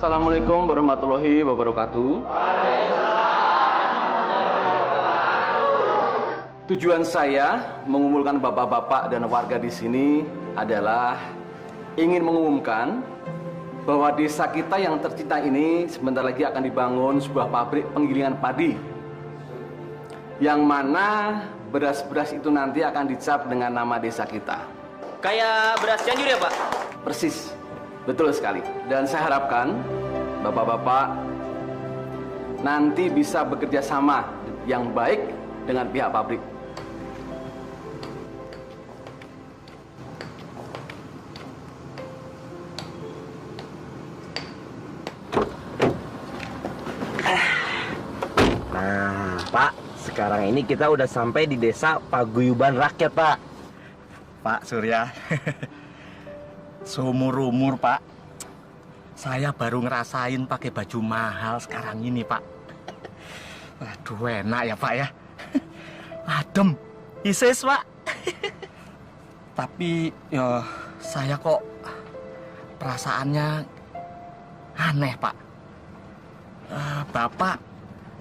Assalamualaikum warahmatullahi wabarakatuh. Tujuan saya mengumpulkan bapak-bapak dan warga di sini adalah ingin mengumumkan bahwa desa kita yang tercinta ini sebentar lagi akan dibangun sebuah pabrik penggilingan padi. Yang mana beras-beras itu nanti akan dicap dengan nama desa kita. Kayak beras Cianjur ya, Pak? Persis, betul sekali. Dan saya harapkan bapak-bapak nanti bisa bekerja sama yang baik dengan pihak pabrik. Nah, Pak, sekarang ini kita udah sampai di desa Paguyuban Rakyat, Pak. Pak Surya, seumur-umur Pak, saya baru ngerasain pakai baju mahal sekarang ini Pak. Waduh, enak ya Pak ya. Adem, isis Pak. Tapi ya saya kok perasaannya aneh Pak. Bapak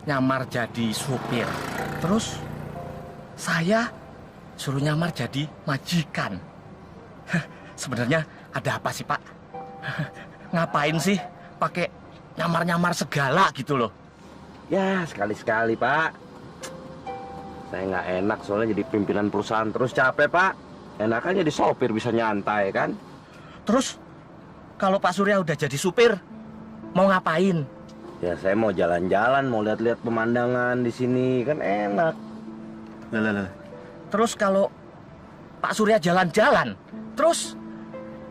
nyamar jadi supir, terus saya suruh nyamar jadi majikan. Sebenarnya ada apa sih Pak? Ngapain sih pakai nyamar-nyamar segala gitu loh? Ya, sekali-sekali, Pak. Saya nggak enak soalnya jadi pimpinan perusahaan terus capek, Pak. Enakan jadi sopir bisa nyantai, kan? Terus, kalau Pak Surya udah jadi supir, mau ngapain? Ya, saya mau jalan-jalan, mau lihat-lihat pemandangan di sini, kan enak. Lah. Terus kalau Pak Surya jalan-jalan, terus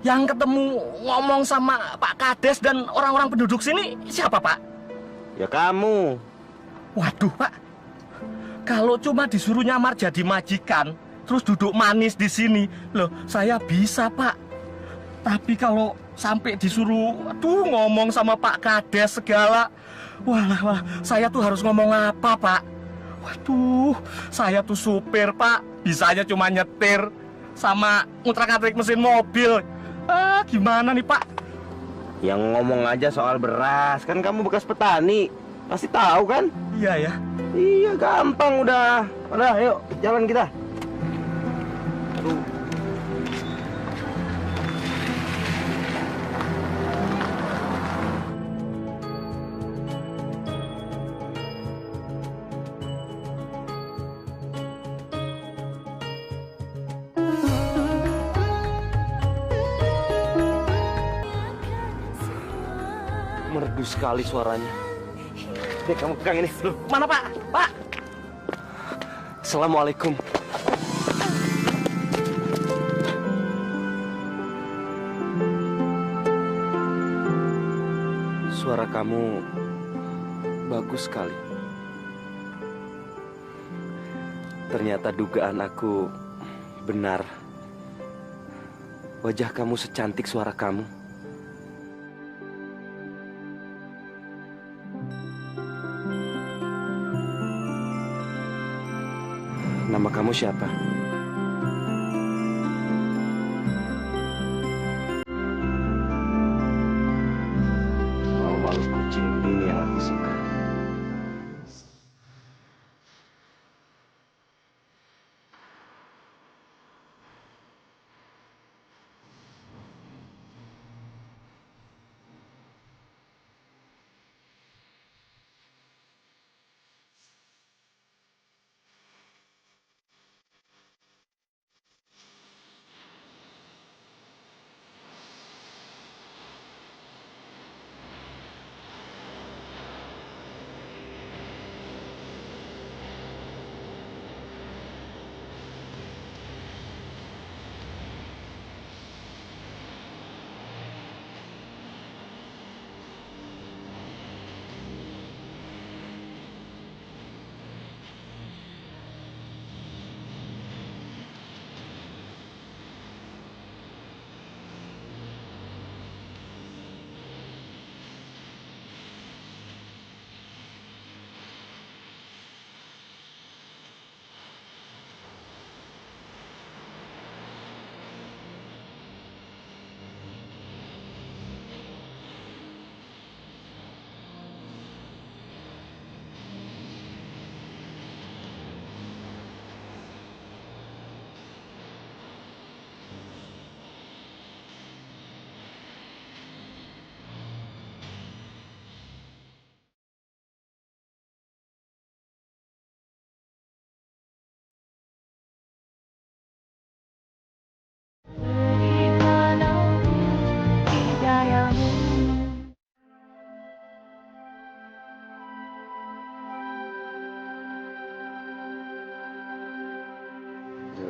yang ketemu ngomong sama Pak Kades dan orang-orang penduduk sini siapa, Pak? Ya kamu. Waduh, Pak. Kalau cuma disuruh nyamar jadi majikan, terus duduk manis di sini, loh, saya bisa, Pak. Tapi kalau sampai disuruh, ngomong sama Pak Kades segala, wah, saya tuh harus ngomong apa, Pak? Waduh, saya tuh supir, Pak. Bisanya cuma nyetir sama ngutrak-ngatik mesin mobil. Gimana nih, Pak? Yang ngomong aja soal beras, kan kamu bekas petani. Pasti tahu kan? Iya ya. Iya, gampang udah. Udah, yuk, jalan kita. Aduh. Merdu sekali suaranya. Dek, kamu pegang ini. Loh, mana Pak? Pak! Assalamualaikum. Suara kamu bagus sekali. Ternyata dugaan aku benar. Wajah kamu secantik suara kamu. Nama kamu siapa? Awal kucing ini yang aku suka.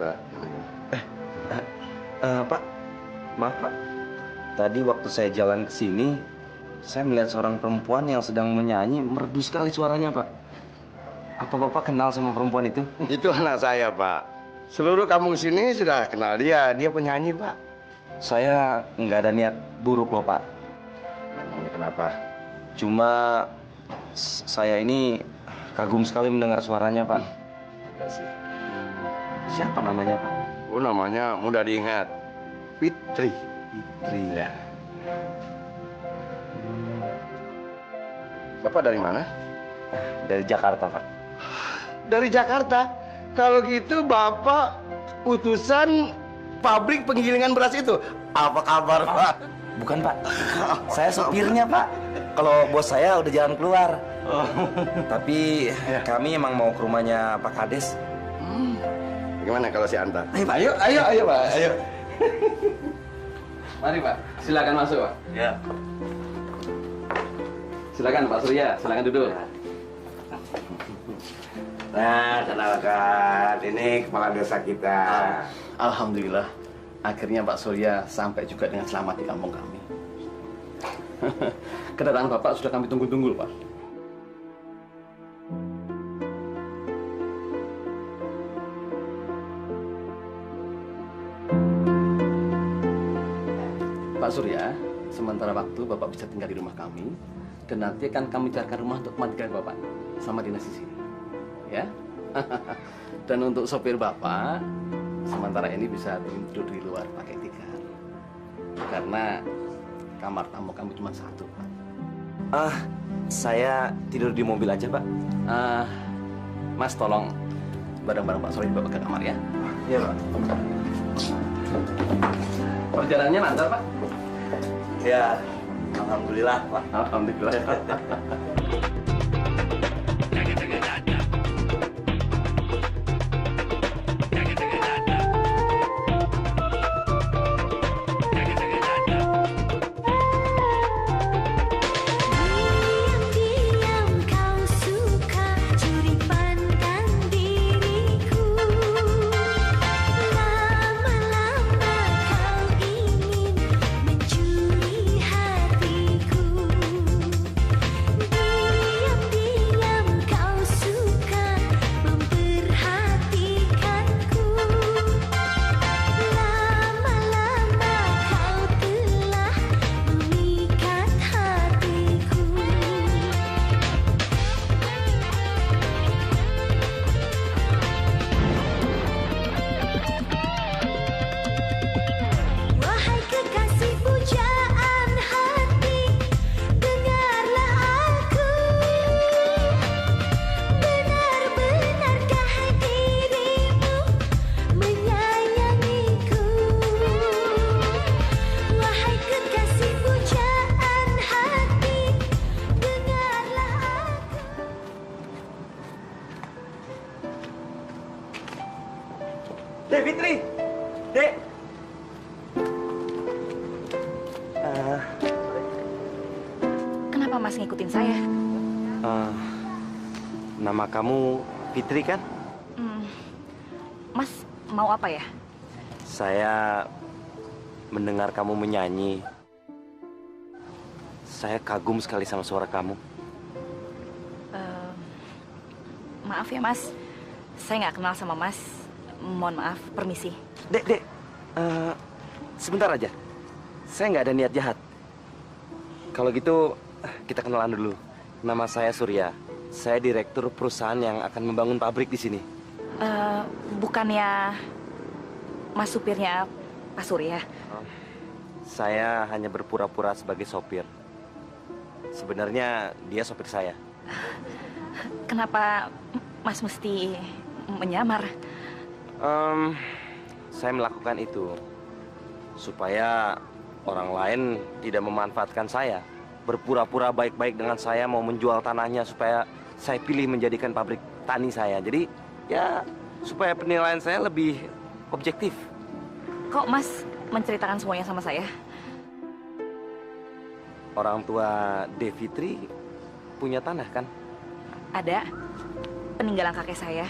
Pak. Pak, maaf Pak. Tadi waktu saya jalan ke sini, saya melihat seorang perempuan yang sedang menyanyi, merdu sekali suaranya Pak. Apa Bapak kenal sama perempuan itu? Itu anak saya, Pak. Seluruh kampung sini sudah kenal dia. Dia penyanyi, Pak. Saya nggak ada niat buruk loh Pak. Kenapa? Cuma saya ini kagum sekali mendengar suaranya Pak. Siapa namanya Pak? Oh, namanya mudah diingat. Fitri. Fitri. Ya. Bapak dari mana? Dari Jakarta Pak. Dari Jakarta. Kalau gitu Bapak utusan pabrik penggilingan beras itu. Apa kabar, Pak? Bukan Pak, saya sopirnya Pak. Kalau bos saya udah jalan keluar. Tapi kami emang mau ke rumahnya Pak Kades. Gimana kalau si antar? Ayo Pak. Ayo, Pak. Ayo. Mari Pak, silakan masuk Pak. Ya. Silakan Pak Surya, silakan duduk. Nah, kenalkan, ini kepala desa kita. Alhamdulillah, akhirnya Pak Surya sampai juga dengan selamat di kampung kami. Kedatangan Bapak sudah kami tunggu-tunggu, Pak. Pak Surya, sementara waktu Bapak bisa tinggal di rumah kami, dan nanti akan kami carikan rumah untuk tempat tinggal Bapak sama dinas di sini. Ya. Dan untuk sopir Bapak, sementara ini bisa tidur di luar pakai tikar. Karena kamar tamu kami cuma satu, Pak. Saya tidur di mobil aja Pak. Mas tolong barang-barang Pak Surya dibawa ke kamar ya. Iya Pak. Perjalanannya lancar, Pak? Ya, alhamdulillah Pak. Alhamdulillah. Diam-diam kau suka curi pandang diriku. Lama-lama kau ingin mencuri hatiku. Diam-diam kau suka memperhatikanku. Lama-lama kau telah memikat hatiku. Wahai kekasih pujaan hati, dengarlah aku. Benar-benarkah dirimu menyayangiku? Wahai kekasih pujaan hati, dengarlah aku. Dek Fitri, Dek. Kenapa Mas ngikutin saya? Nama kamu Fitri kan? Mas mau apa ya? Saya mendengar kamu menyanyi. Saya kagum sekali sama suara kamu. Maaf ya Mas, saya nggak kenal sama Mas. Mohon maaf, permisi. Dek, sebentar aja. Saya nggak ada niat jahat. Kalau gitu, kita kenalan dulu. Nama saya Surya. Saya direktur perusahaan yang akan membangun pabrik di sini. Bukannya Mas supirnya Pak Surya? Saya hanya berpura-pura sebagai sopir. Sebenarnya dia sopir saya. Kenapa Mas mesti menyamar? Saya melakukan itu supaya orang lain tidak memanfaatkan saya. Berpura-pura baik-baik dengan saya, mau menjual tanahnya supaya saya pilih menjadikan pabrik tani saya. Jadi ya supaya penilaian saya lebih objektif. Kok Mas menceritakan semuanya sama saya? Orang tua Devitri punya tanah kan? Ada peninggalan kakek saya.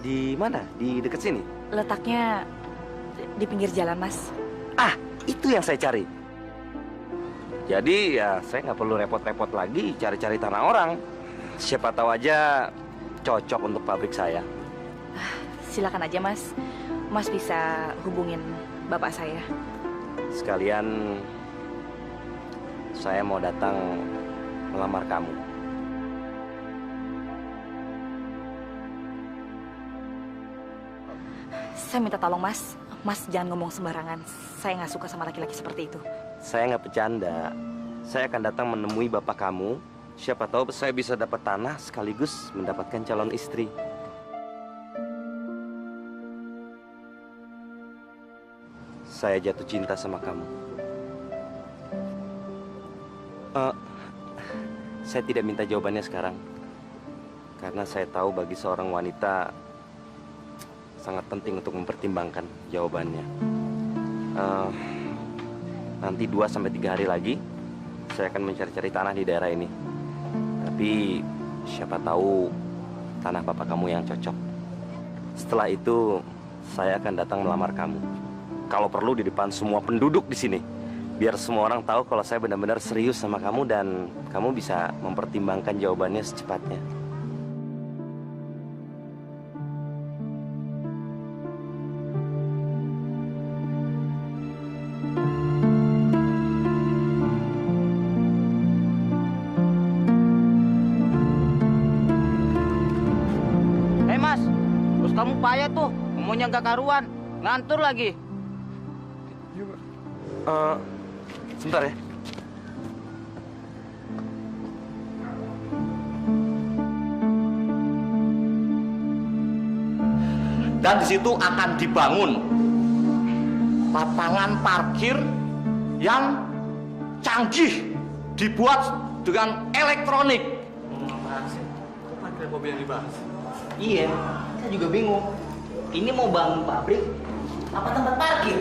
Di mana? Di dekat sini? letaknya di pinggir jalan, Mas. Ah, itu yang saya cari. Jadi ya saya nggak perlu repot-repot lagi cari-cari tanah orang. Siapa tahu aja cocok untuk pabrik saya. Silakan aja, Mas. Mas bisa hubungin bapak saya. Sekalian saya mau datang melamar kamu. Saya minta tolong, Mas. Mas jangan ngomong sembarangan. Saya nggak suka sama laki-laki seperti itu. Saya nggak bercanda. Saya akan datang menemui bapak kamu. Siapa tahu saya bisa dapat tanah sekaligus mendapatkan calon istri. Saya jatuh cinta sama kamu. Saya tidak minta jawabannya sekarang. Karena saya tahu bagi seorang wanita sangat penting untuk mempertimbangkan jawabannya. Nanti 2-3 hari lagi saya akan mencari-cari tanah di daerah ini. Tapi siapa tahu tanah bapak kamu yang cocok. Setelah itu saya akan datang melamar kamu. Kalau perlu di depan semua penduduk di sini. Biar semua orang tahu kalau saya benar-benar serius sama kamu dan kamu bisa mempertimbangkan jawabannya secepatnya. Mas, bos kamu payah tuh, ngomongnya nggak karuan, ngantur lagi. Sebentar ya. Dan di situ akan dibangun lapangan parkir yang canggih, dibuat dengan elektronik. Iya, saya juga bingung. Ini mau bangun pabrik apa tempat parkir?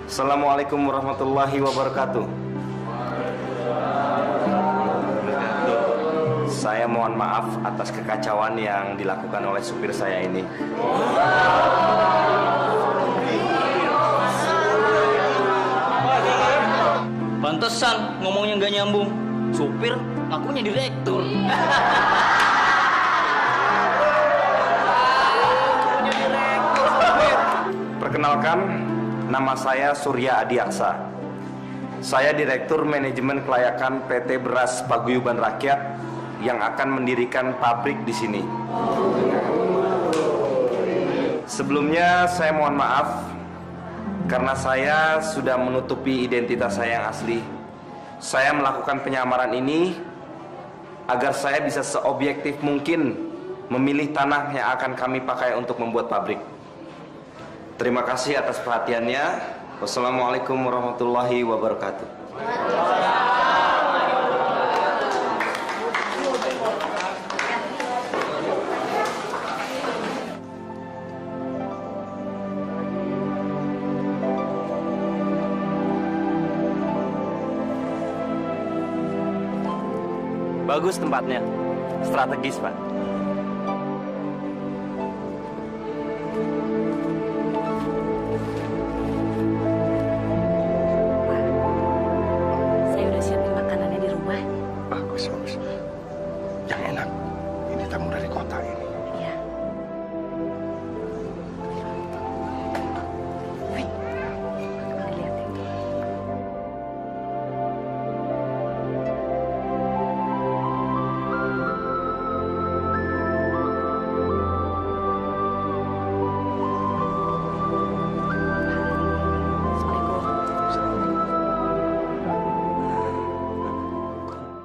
Assalamualaikum warahmatullahi wabarakatuh. Saya mohon maaf atas kekacauan yang dilakukan oleh supir saya ini. Pantesan ngomongnya nggak nyambung. Supir ngakunya direktur. Perkenalkan, nama saya Surya Adiaksa. Saya Direktur Manajemen Kelayakan PT Beras Paguyuban Rakyat yang akan mendirikan pabrik di sini. Sebelumnya saya mohon maaf karena saya sudah menutupi identitas saya yang asli. Saya melakukan penyamaran ini agar saya bisa seobjektif mungkin memilih tanah yang akan kami pakai untuk membuat pabrik. Terima kasih atas perhatiannya. Wassalamualaikum warahmatullahi wabarakatuh. Bagus tempatnya, strategis Pak. Saya udah siapin makanannya di rumah. Bagus, bagus. Yang enak. Ini tamu dari kota ini. Iya. Wih, dilihatin.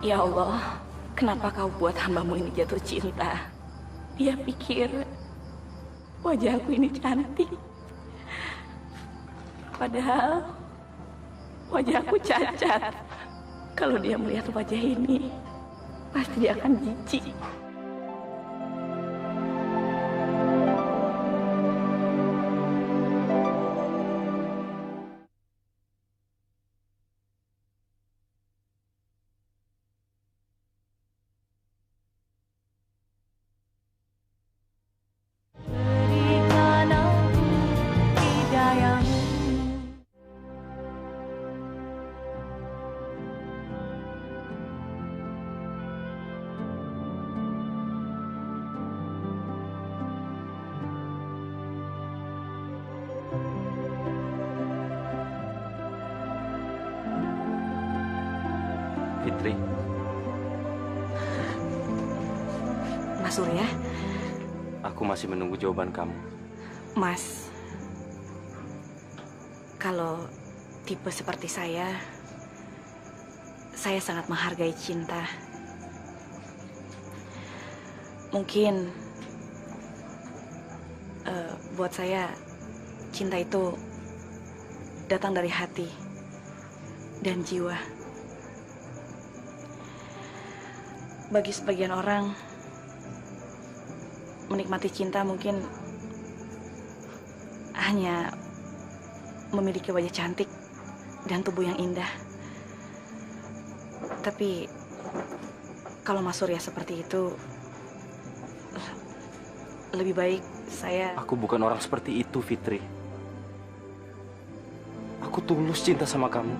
Ya Allah, kenapa kau buat hambamu ini jatuh cinta? Dia pikir wajahku ini cantik. Padahal wajahku cacat. Kalau dia melihat wajah ini, pasti dia akan jijik. Fitri. Mas Surya, Aku masih menunggu jawaban kamu. Mas, kalau tipe seperti saya sangat menghargai cinta. Mungkin buat saya cinta itu datang dari hati dan jiwa. Bagi sebagian orang, menikmati cinta mungkin hanya memiliki wajah cantik dan tubuh yang indah. Tapi kalau Mas Surya seperti itu, lebih baik saya... Aku bukan orang seperti itu, Fitri. Aku tulus cinta sama kamu.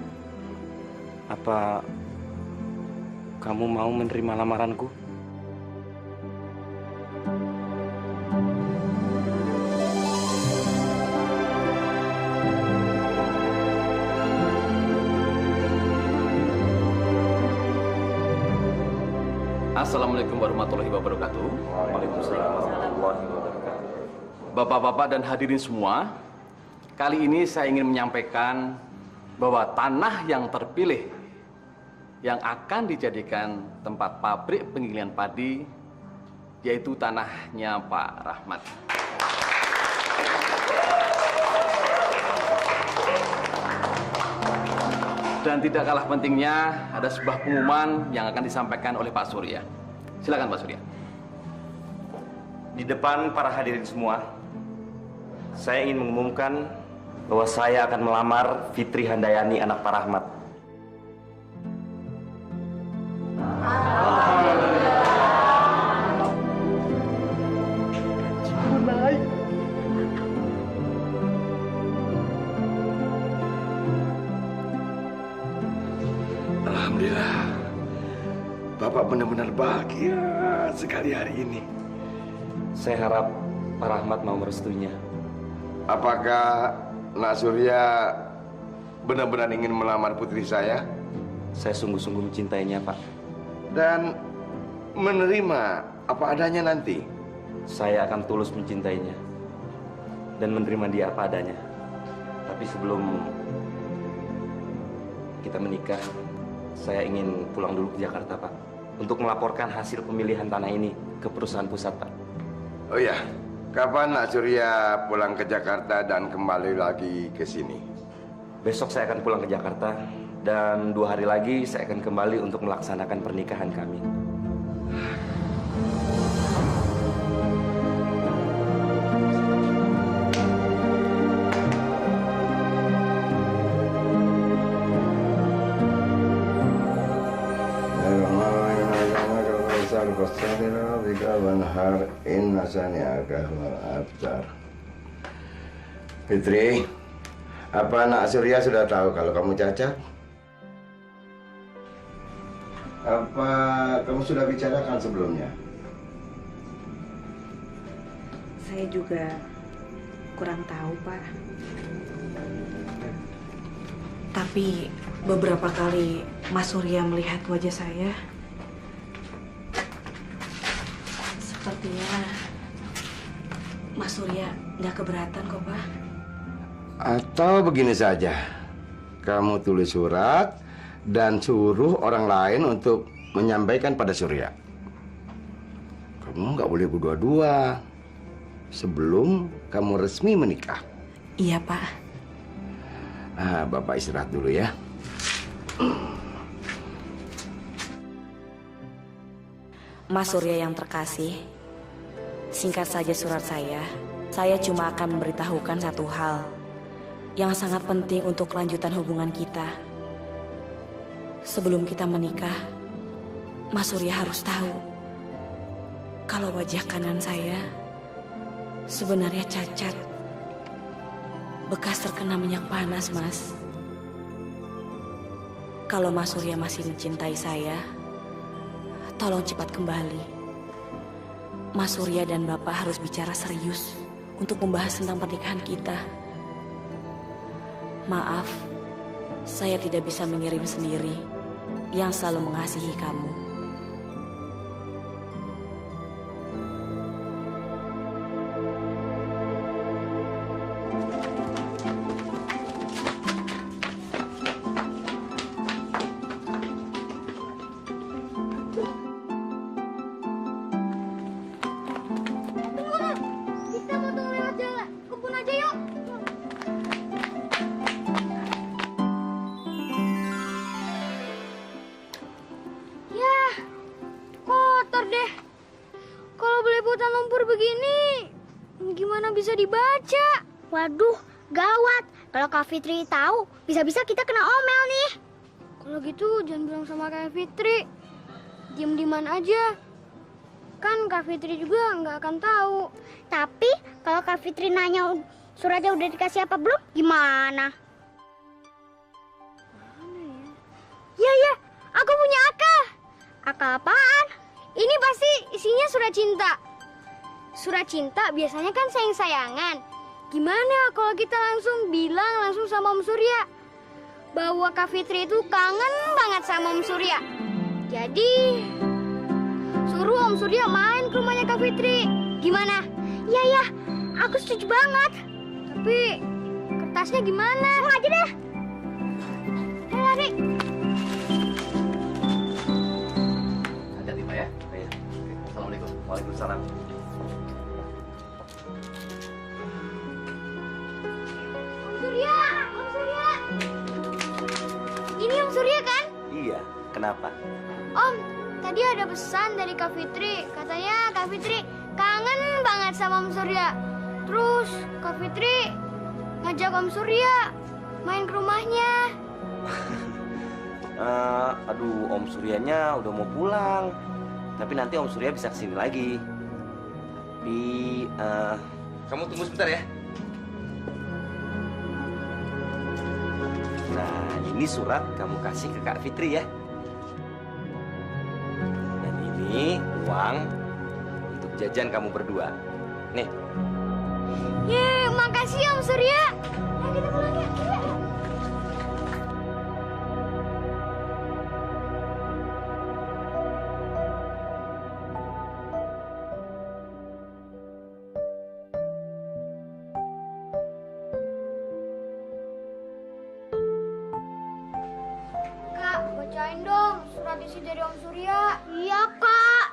Apa kamu mau menerima lamaranku? Assalamualaikum warahmatullahi wabarakatuh. Waalaikumsalam warahmatullahi wabarakatuh. Bapak-bapak dan hadirin semua, kali ini saya ingin menyampaikan bahwa tanah yang terpilih yang akan dijadikan tempat pabrik penggilingan padi yaitu tanahnya Pak Rahmat. Dan tidak kalah pentingnya, ada sebuah pengumuman yang akan disampaikan oleh Pak Surya. Silakan Pak Surya. Di depan para hadirin semua, saya ingin mengumumkan bahwa saya akan melamar Fitri Handayani, anak Pak Rahmat. Alhamdulillah, Bapak benar-benar bahagia sekali hari ini. Saya harap Pak Rahmat mau merestuinya. Apakah Nak Surya benar-benar ingin melamar putri saya Saya sungguh-sungguh mencintainya, Pak. dan menerima apa adanya nanti? Saya akan tulus mencintainya dan menerima dia apa adanya. Tapi sebelum kita menikah, saya ingin pulang dulu ke Jakarta, Pak, untuk melaporkan hasil pemilihan tanah ini ke perusahaan pusat, Pak. Oh ya, kapan Nak Surya pulang ke Jakarta dan kembali lagi ke sini? Besok saya akan pulang ke Jakarta dan 2 hari lagi saya akan kembali untuk melaksanakan pernikahan kami. Fitri, apa Nak Surya sudah tahu kalau kamu cacat? Apa kamu sudah bicarakan sebelumnya? Saya juga kurang tahu, Pak. Tapi beberapa kali Mas Surya melihat wajah saya, sepertinya Mas Surya nggak keberatan kok, Pak. Atau begini saja, kamu tulis surat dan suruh orang lain untuk menyampaikan pada Surya. Kamu nggak boleh berdua-dua sebelum kamu resmi menikah. Iya, Pak. Bapak istirahat dulu ya. Mas Surya yang terkasih, singkat saja surat saya cuma akan memberitahukan satu hal yang sangat penting untuk kelanjutan hubungan kita. Sebelum kita menikah, Mas Surya harus tahu kalau wajah kanan saya sebenarnya cacat, bekas terkena minyak panas, Mas. Kalau Mas Surya masih mencintai saya, tolong cepat kembali. Mas Surya dan Bapak harus bicara serius untuk membahas tentang pernikahan kita. Maaf, saya tidak bisa mengirim sendiri. yang selalu mengasihi kamu. Kita mau tunggu lewat jalan. Kebun aja yuk. Yah, kotor deh. Kalau belepotan lumpur begini, gimana bisa dibaca? Waduh, gawat. Kalau Kak Fitri tahu, bisa-bisa kita kena omel nih. Kalau gitu jangan bilang sama Kak Fitri. Diam-diaman aja. Kan Kak Fitri juga nggak akan tahu. Tapi kalau Kak Fitri nanya suratnya udah dikasih apa belum, gimana? Ya ya, aku punya akal. Akal apaan? Ini pasti isinya surat cinta. Surat cinta biasanya kan sayang-sayangan. Gimana kalau kita langsung bilang langsung sama Om Surya bahwa Kak Fitri itu kangen banget sama Om Surya. Jadi suruh Om Surya main ke rumahnya Kak Fitri. Gimana? Iya ya, aku setuju banget. Tapi kertasnya gimana? Mau aja deh. Ayo lari. Hati-hati Pak ya. Iya. Assalamualaikum. Waalaikumsalam. Om Surya, Om Surya. Ini Om Surya kan? Iya, kenapa? Om, tadi ada pesan dari Kak Fitri. Katanya Kak Fitri kangen banget sama Om Surya. Terus Kak Fitri ngajak Om Surya main ke rumahnya. Aduh, Om Suryanya udah mau pulang. Tapi nanti Om Surya bisa kesini lagi. Tapi, kamu tunggu sebentar ya. Nah, ini surat kamu kasih ke Kak Fitri ya. Dan ini uang untuk jajan kamu berdua. Nih. Yeay, makasih Om Surya. Ayo kita pulang ya. Ayo. Kak, bacain dong surat isi dari Om Surya. Iya, Kak.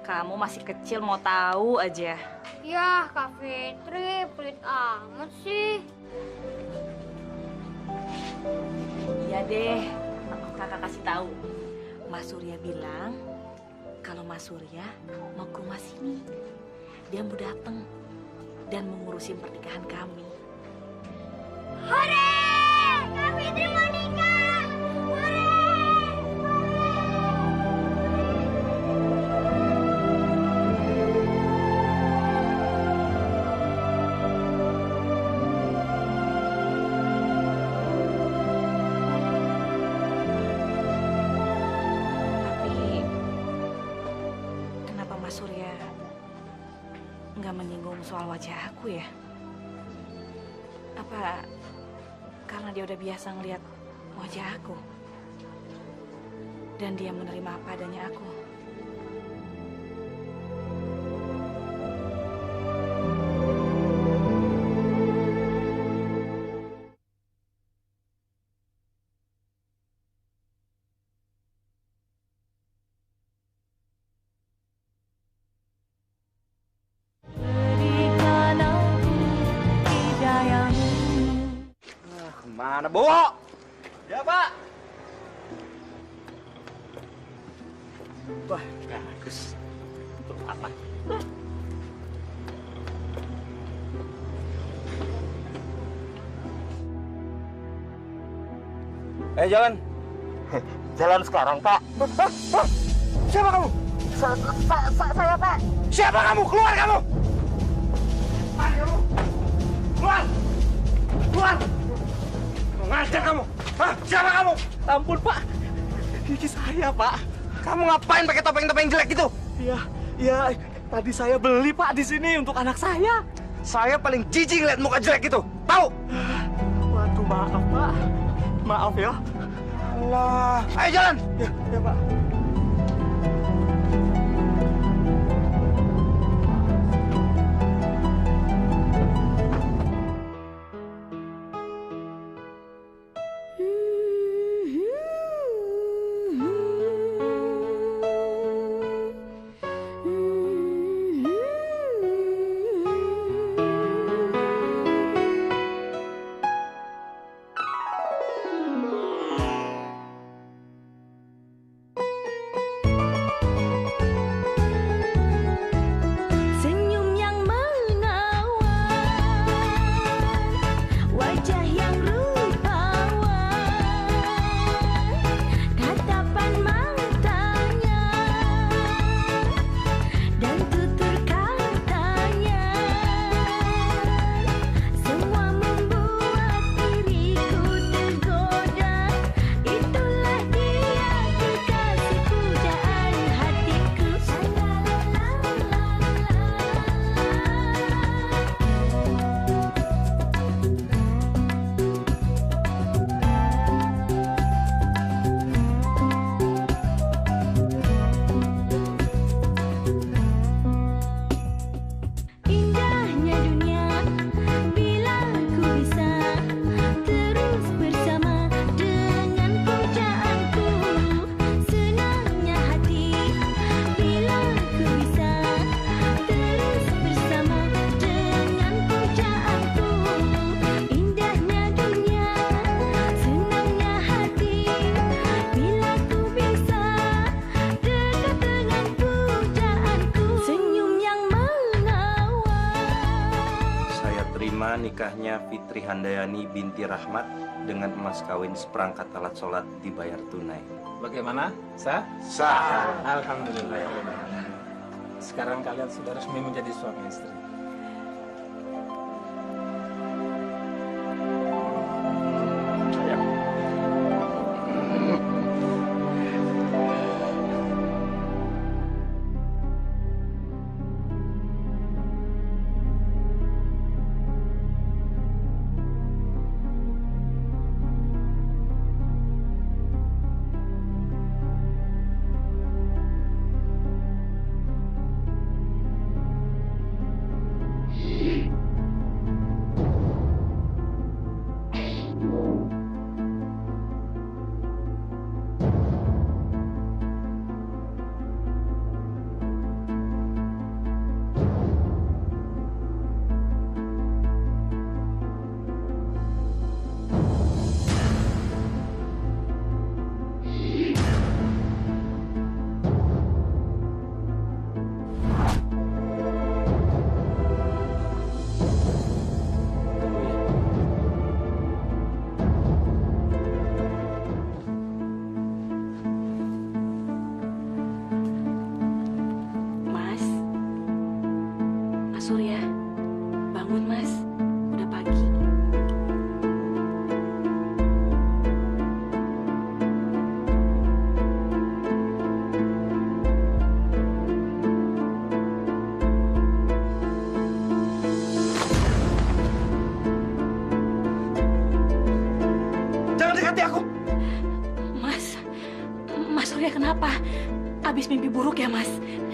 Kamu masih kecil mau tahu aja. Ya, Kak Fitri, pelit amat sih. Iya deh, kakak kasih tahu. Mas Surya bilang kalau Mas Surya mau ke rumah sini. Dia mau datang dan mengurusin pernikahan kami. Hore! Kak Fitri mau nikah! Hore! Tapi kenapa Mas Surya nggak menyinggung soal wajah aku ya? Apa karena dia udah biasa ngeliat wajah aku dan dia menerima apa adanya aku? Kemana, Bowo? Ya, Pak. Wah, bagus. Untuk apa? Jalan. Jalan sekarang, Pak. Siapa kamu? Saya, Pak. Siapa kamu? Keluar kamu! Keluar! Keluar! Ngajar kamu! Hah? Siapa kamu? Ampun, Pak. Ini saya, Pak. Kamu ngapain pakai topeng-topeng jelek gitu? Iya, tadi saya beli, Pak, di sini untuk anak saya. Saya paling jijik lihat muka jelek gitu. Tahu? Waduh, maaf, Pak. Maaf ya. Allah. Ayo jalan. Ya Pak. Senyum yang menawan, wajah yang rupawan, tatapan matanya dan tutur katanya, semua membuat diriku tergoda. Itulah dia kekasih pujaan hatiku. Indahnya dunia bila ku bisa terus bersama dengan pujaanku. Senangnya hati bila ku bisa terus bersama dengan pujaanku. Indahnya dunia, senangnya hati bila ku bisa dekat dengan pujaanku. Senyum yang menawan. Saya terima nikahnya Fitri Handayani binti Rahmat dengan emas kawin seperangkat alat sholat dibayar tunai. Bagaimana? Sah? Sah. Alhamdulillah. Sekarang kalian sudah resmi menjadi suami istri. Mas, Mas Surya, bangun Mas, udah pagi. Jangan dekati aku. Mas Surya kenapa? Abis mimpi buruk ya Mas?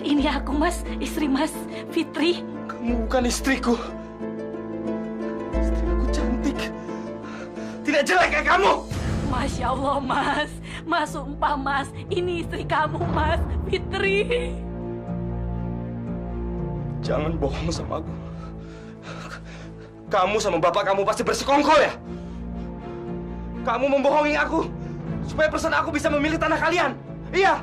Ini aku Mas, istri Mas, Fitri. Kamu bukan istriku. Istriku cantik. Tidak jelek kayak kamu. Masya Allah Mas, Mas sumpah Mas, ini istri kamu Mas, Fitri. Jangan bohong sama aku. Kamu sama bapak kamu pasti bersekongkol ya? Kamu membohongi aku supaya perusahaan aku bisa memilih tanah kalian. Iya.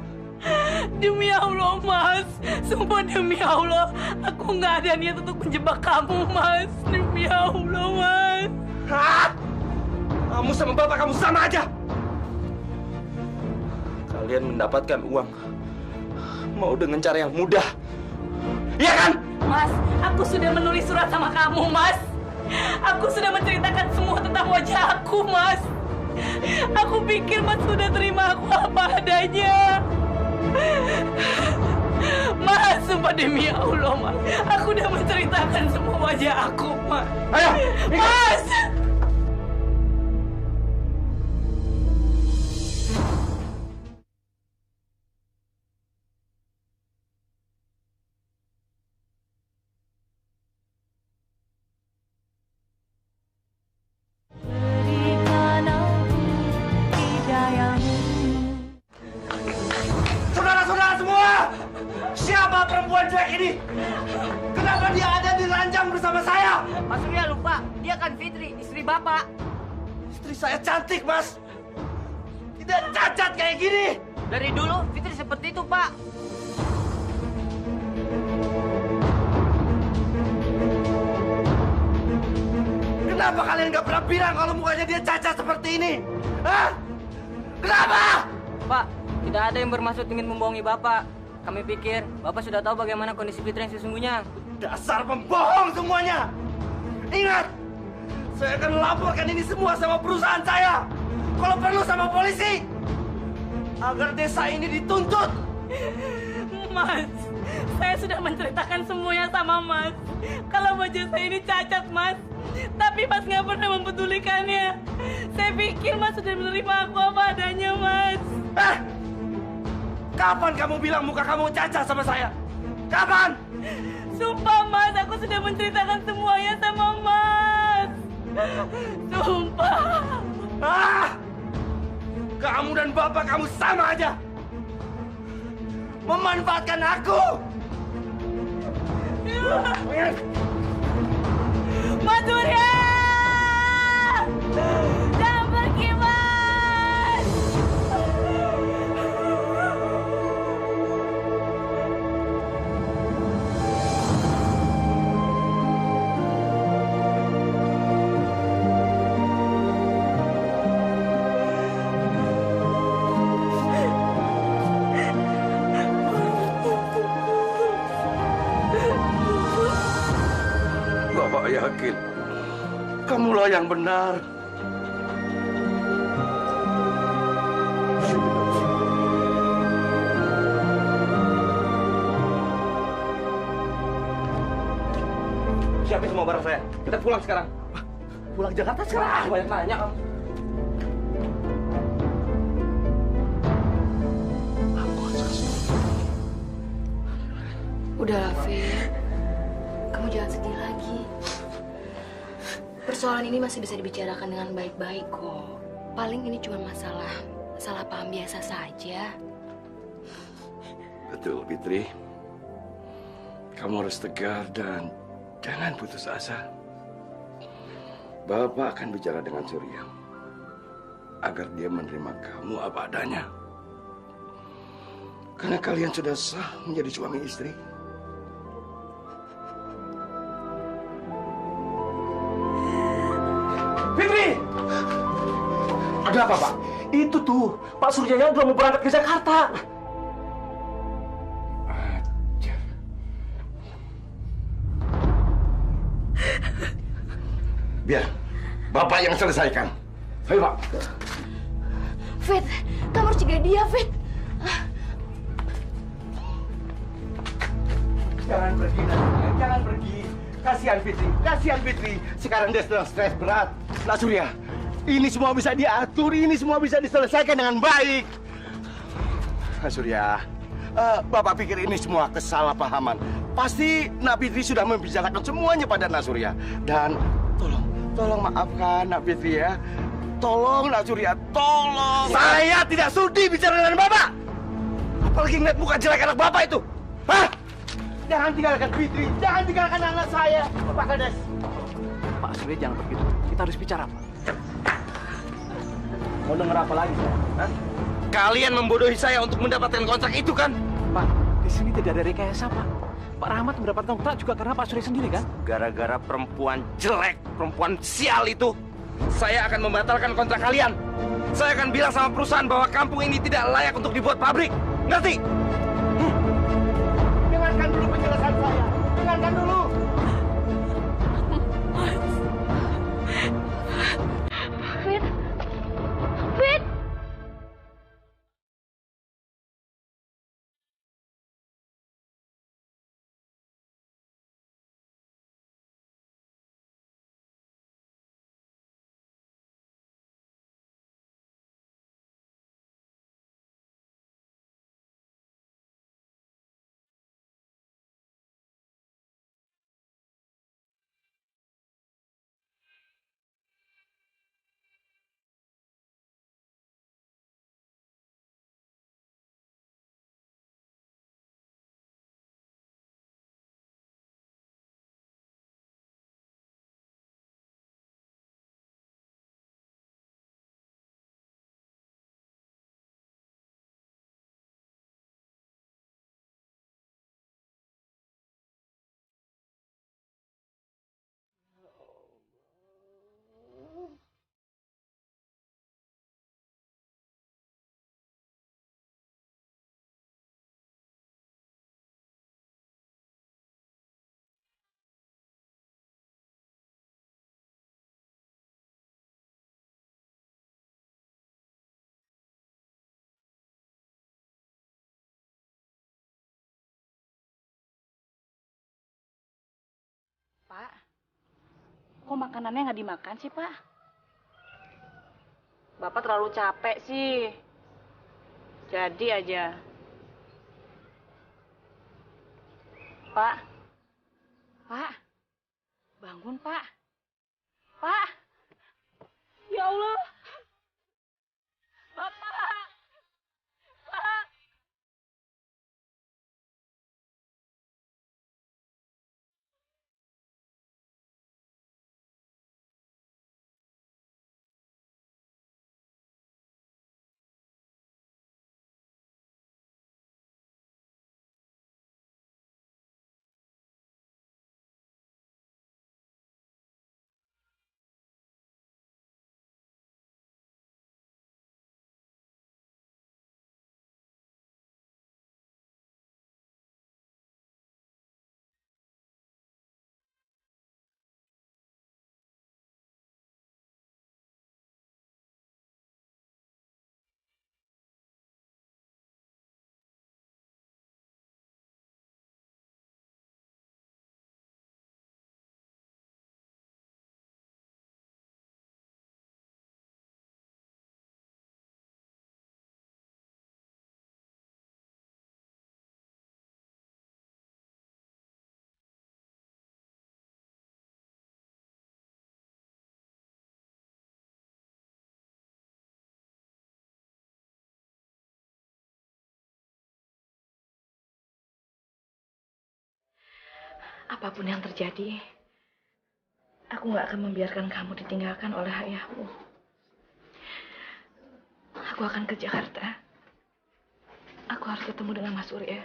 Demi Allah Mas, sumpah demi Allah, aku nggak ada niat untuk menjebak kamu Mas. Demi Allah Mas. Hah? Kamu sama bapak kamu sama aja. Kalian mendapatkan uang mau dengan cara yang mudah. Iya kan? Mas, aku sudah menulis surat sama kamu Mas. Aku sudah menceritakan semua tentang wajah aku Mas. Aku pikir Mas sudah terima aku apa adanya. Mas, sumpah demi Allah, Mas. Aku udah menceritakan semua wajah aku, Mas. Ayo, Mas! perempuan jelek ini? Kenapa dia ada di ranjang bersama saya? Mas Surya lupa, dia kan Fitri, istri Bapak. Istri saya cantik, Mas. Tidak cacat kayak gini. Dari dulu Fitri seperti itu, Pak. Kenapa kalian nggak pernah bilang kalau mukanya dia cacat seperti ini? Hah? Kenapa? Pak, tidak ada yang bermaksud ingin membohongi Bapak. Kami pikir Bapak sudah tahu bagaimana kondisi Fitri yang sesungguhnya. Dasar pembohong semuanya. Ingat, saya akan laporkan ini semua sama perusahaan saya. Kalau perlu sama polisi. Agar desa ini dituntut. Mas, saya sudah menceritakan semuanya sama Mas. Kalau wajah saya ini cacat, Mas. Tapi Mas nggak pernah mempedulikannya. Saya pikir Mas sudah menerima aku apa adanya, Mas. Kapan kamu bilang muka kamu cacat sama saya? Kapan? Sumpah, Mas, aku sudah menceritakan semuanya sama Mas. Sumpah. Kamu dan bapak kamu sama aja. Memanfaatkan aku. Mas Surya! Jangan pergi, Mas! Bapak yakin kamulah yang benar. Siapin semua barang saya. Kita pulang sekarang. Pulang Jakarta sekarang. Banyak nanya kamu. Udah, Fit. Kamu jangan sedih lagi. Persoalan ini masih bisa dibicarakan dengan baik-baik kok. Paling ini cuma salah paham biasa saja. Betul, Fitri. Kamu harus tegar dan jangan putus asa. Bapak akan bicara dengan Surya agar dia menerima kamu apa adanya. Karena kalian sudah sah menjadi suami istri. Fitri! Ada apa, Pak? Itu tuh, Pak Suryanya udah mau berangkat ke Jakarta. Biar Bapak yang selesaikan. Ayo, Pak. Fit, kamu harus jaga dia, Fit. Jangan pergi, Nasurya. Jangan pergi. Kasihan Fitri. Kasihan Fitri. Sekarang dia sedang stres berat. Nak Surya, ini semua bisa diatur. Ini semua bisa diselesaikan dengan baik. Nak Surya, Bapak pikir ini semua kesalahpahaman. Pasti Nak Fitri sudah membicarakan semuanya pada Nak Surya. Dan tolong maafkan Nak Fitri ya. Tolong Nak Surya, tolong. Saya tidak sudi bicara dengan Bapak. Apalagi ngeliat muka jelek anak Bapak itu. Hah? Jangan tinggalkan Fitri, jangan tinggalkan anak saya, Pak Kades. Pak Surya jangan begitu. Kita harus bicara, Pak. Mau denger apa lagi, saya? Hah? Kalian membodohi saya untuk mendapatkan kontrak itu kan? Pak, di sini tidak ada rekayasa, Pak. Pak Rahmat mendapatkan kontrak juga karena Pak Surya sendiri, kan? Gara-gara perempuan jelek, perempuan sial itu, saya akan membatalkan kontrak kalian. Saya akan bilang sama perusahaan bahwa kampung ini tidak layak untuk dibuat pabrik. Ngerti? Dengarkan dulu penjelasan saya. Dengarkan dulu. Pak, kok makanannya nggak dimakan sih, Pak? Bapak terlalu capek sih. Jadi aja. Pak. Pak. Bangun, Pak. Pak. Ya Allah. Bapak. Pak. Apapun yang terjadi, aku nggak akan membiarkan kamu ditinggalkan oleh ayahmu. Aku akan ke Jakarta. Aku harus ketemu dengan Mas Surya.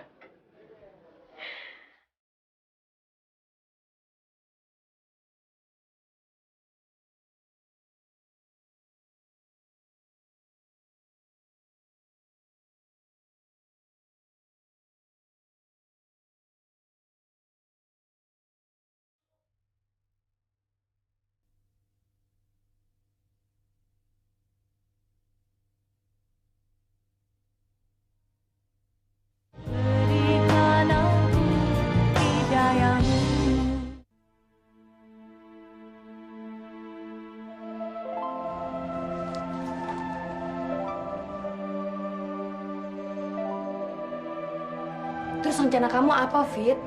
Berikan aku hidayahmu. Terus rencana kamu apa, Fit?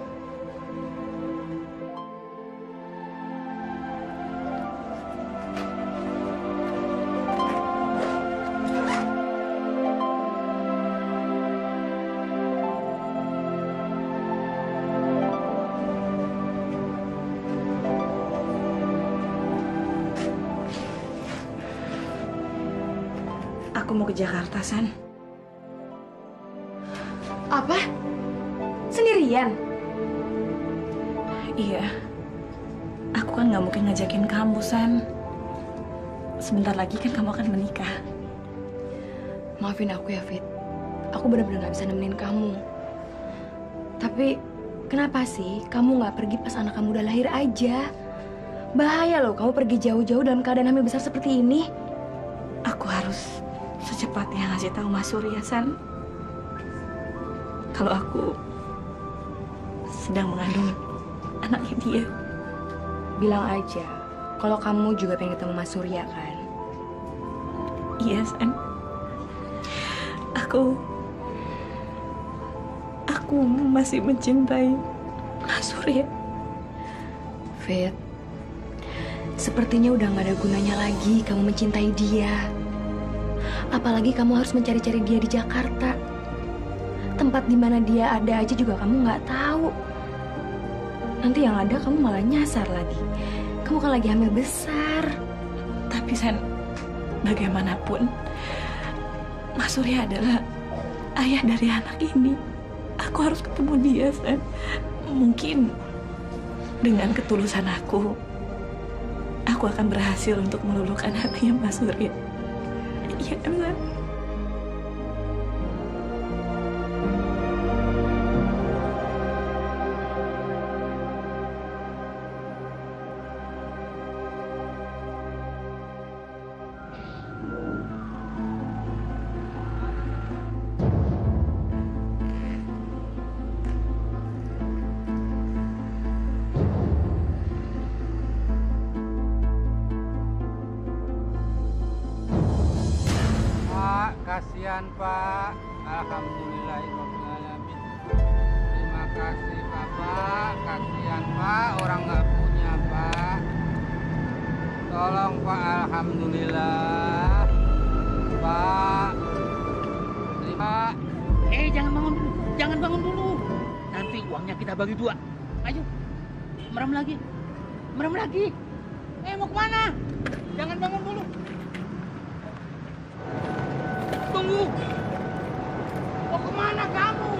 Aku mau ke Jakarta, San. Apa? Sendirian? Iya. Aku kan nggak mungkin ngajakin kamu, San. Sebentar lagi kan kamu akan menikah. Maafin aku ya, Fit. Aku benar-benar nggak bisa nemenin kamu. Tapi kenapa sih kamu nggak pergi pas anak kamu udah lahir aja? Bahaya loh kamu pergi jauh-jauh dalam keadaan hamil besar seperti ini. Aku harus secepatnya ngasih tahu Mas Surya, San. Kalau aku sedang mengandung anaknya dia. Bilang aja kalau kamu juga pengen ketemu Mas Surya kan? Iya, San. Aku masih mencintai Mas Surya. Fit, sepertinya udah nggak ada gunanya lagi kamu mencintai dia. Apalagi kamu harus mencari-cari dia di Jakarta. Tempat di mana dia ada aja juga kamu nggak tahu. Nanti yang ada kamu malah nyasar lagi. Kamu kan lagi hamil besar. Tapi San, bagaimanapun Mas Surya adalah ayah dari anak ini. Aku harus ketemu dia, San. Mungkin dengan ketulusan aku akan berhasil untuk meluluhkan hatinya Mas Surya. Iya kan, San? Kasihan Pak. Alhamdulillahirobbilalamin. Terima kasih Bapak. Kasihan Pak, orang nggak punya Pak. Tolong Pak, alhamdulillah. Pak. Terima. Jangan bangun dulu. Jangan bangun dulu. Nanti uangnya kita bagi dua. Ayo. Merem lagi. Merem lagi. Mau kemana? Jangan bangun dulu. Tunggu. Mau kemana kamu?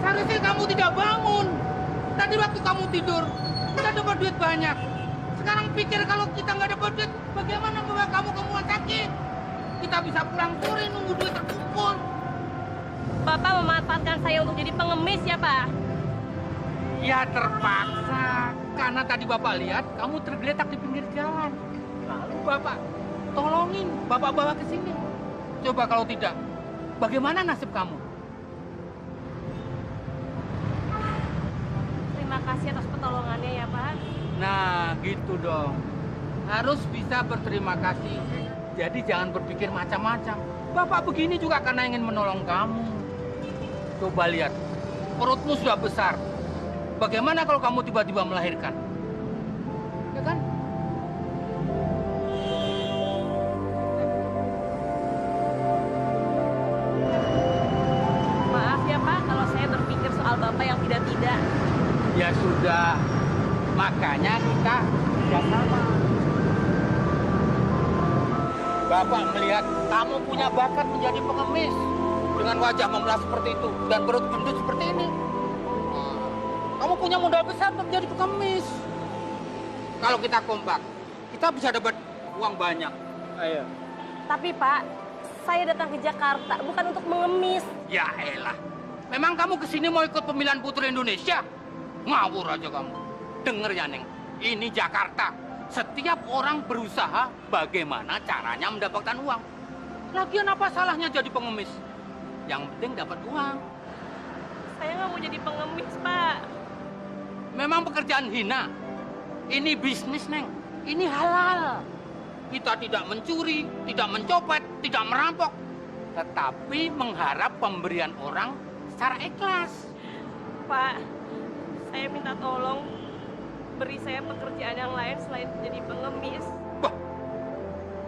Seharusnya kamu tidak bangun. Tadi waktu kamu tidur, udah dapat duit banyak. Sekarang pikir kalau kita nggak dapat duit, bagaimana bawa kamu ke rumah sakit? Kita bisa pulang sore nunggu duit terkumpul. Bapak memanfaatkan saya untuk jadi pengemis ya, Pak? Ya terpaksa. Karena tadi Bapak lihat kamu tergeletak di pinggir jalan. Lalu Bapak tolongin, Bapak bawa ke sini. Coba kalau tidak, bagaimana nasib kamu? Terima kasih atas pertolongannya ya, Pak. Nah, gitu dong. Harus bisa berterima kasih. Jadi jangan berpikir macam-macam. Bapak begini juga karena ingin menolong kamu. Coba lihat, perutmu sudah besar. Bagaimana kalau kamu tiba-tiba melahirkan? Ya kan? Maaf ya, Pak, kalau saya berpikir soal Bapak yang tidak-tidak. Ya sudah, makanya kita kerjasama. Bapak melihat kamu punya bakat menjadi pengemis dengan wajah memelas seperti itu dan perut gendut seperti ini. Kamu punya modal besar untuk menjadi pengemis. Kalau kita kompak, kita bisa dapat uang banyak. Ayo. Tapi Pak, saya datang ke Jakarta bukan untuk mengemis. Ya elah, memang kamu kesini mau ikut pemilihan Putri Indonesia? Ngawur aja kamu. Dengar ya Neng, ini Jakarta. Setiap orang berusaha bagaimana caranya mendapatkan uang. Lagian apa salahnya jadi pengemis? Yang penting dapat uang. Saya nggak mau jadi pengemis, Pak. Memang pekerjaan hina. Ini bisnis, Neng. Ini halal. Kita tidak mencuri, tidak mencopet, tidak merampok. Tetapi mengharap pemberian orang secara ikhlas. Pak, saya minta tolong beri saya pekerjaan yang lain selain jadi pengemis. Wah,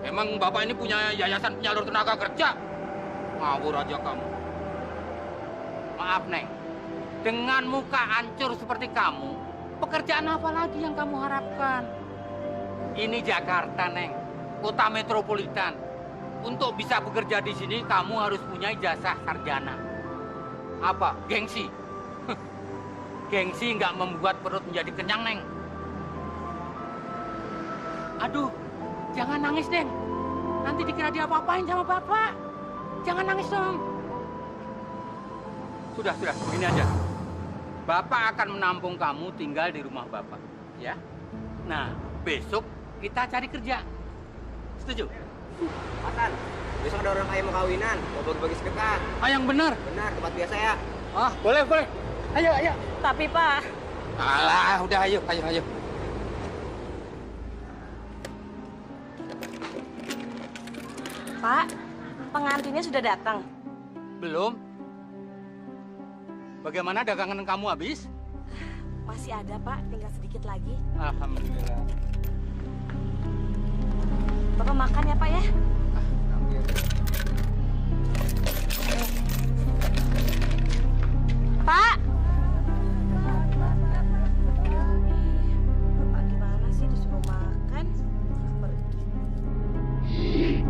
emang Bapak ini punya yayasan penyalur tenaga kerja? Ngawur aja kamu. Maaf, Neng. Dengan muka hancur seperti kamu, pekerjaan apa lagi yang kamu harapkan? Ini Jakarta, Neng. Kota metropolitan. Untuk bisa bekerja di sini, kamu harus punya ijazah sarjana. Apa? Gengsi? Gengsi nggak membuat perut menjadi kenyang, Neng. Aduh, jangan nangis, Neng. Nanti dikira dia apa-apain sama Bapak. Jangan nangis dong. Sudah, begini aja. Bapak akan menampung kamu tinggal di rumah Bapak, ya. Nah, besok kita cari kerja. Setuju? Patan, besok ada orang kaya mau kawinan, mau bagi-bagi sedekah. Ah, yang benar. Benar, tempat biasa ya. Ah, boleh. Ayo. Tapi Pak. Alah, udah ayo. Pak, pengantinnya sudah datang. Belum. Bagaimana dagangan kamu habis? Masih ada, Pak. Tinggal sedikit lagi. Alhamdulillah. Bapak makan ya, Pak ya? Pak! Bapak gimana sih disuruh makan? Pergi.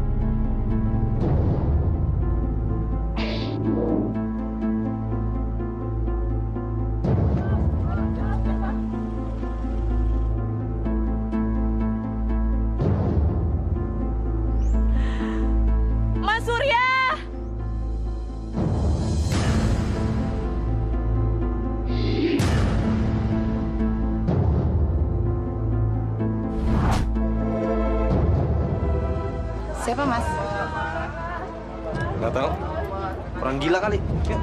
Mas Surya! Siapa, Mas? Nggak tahu. Orang gila kali. Yuk.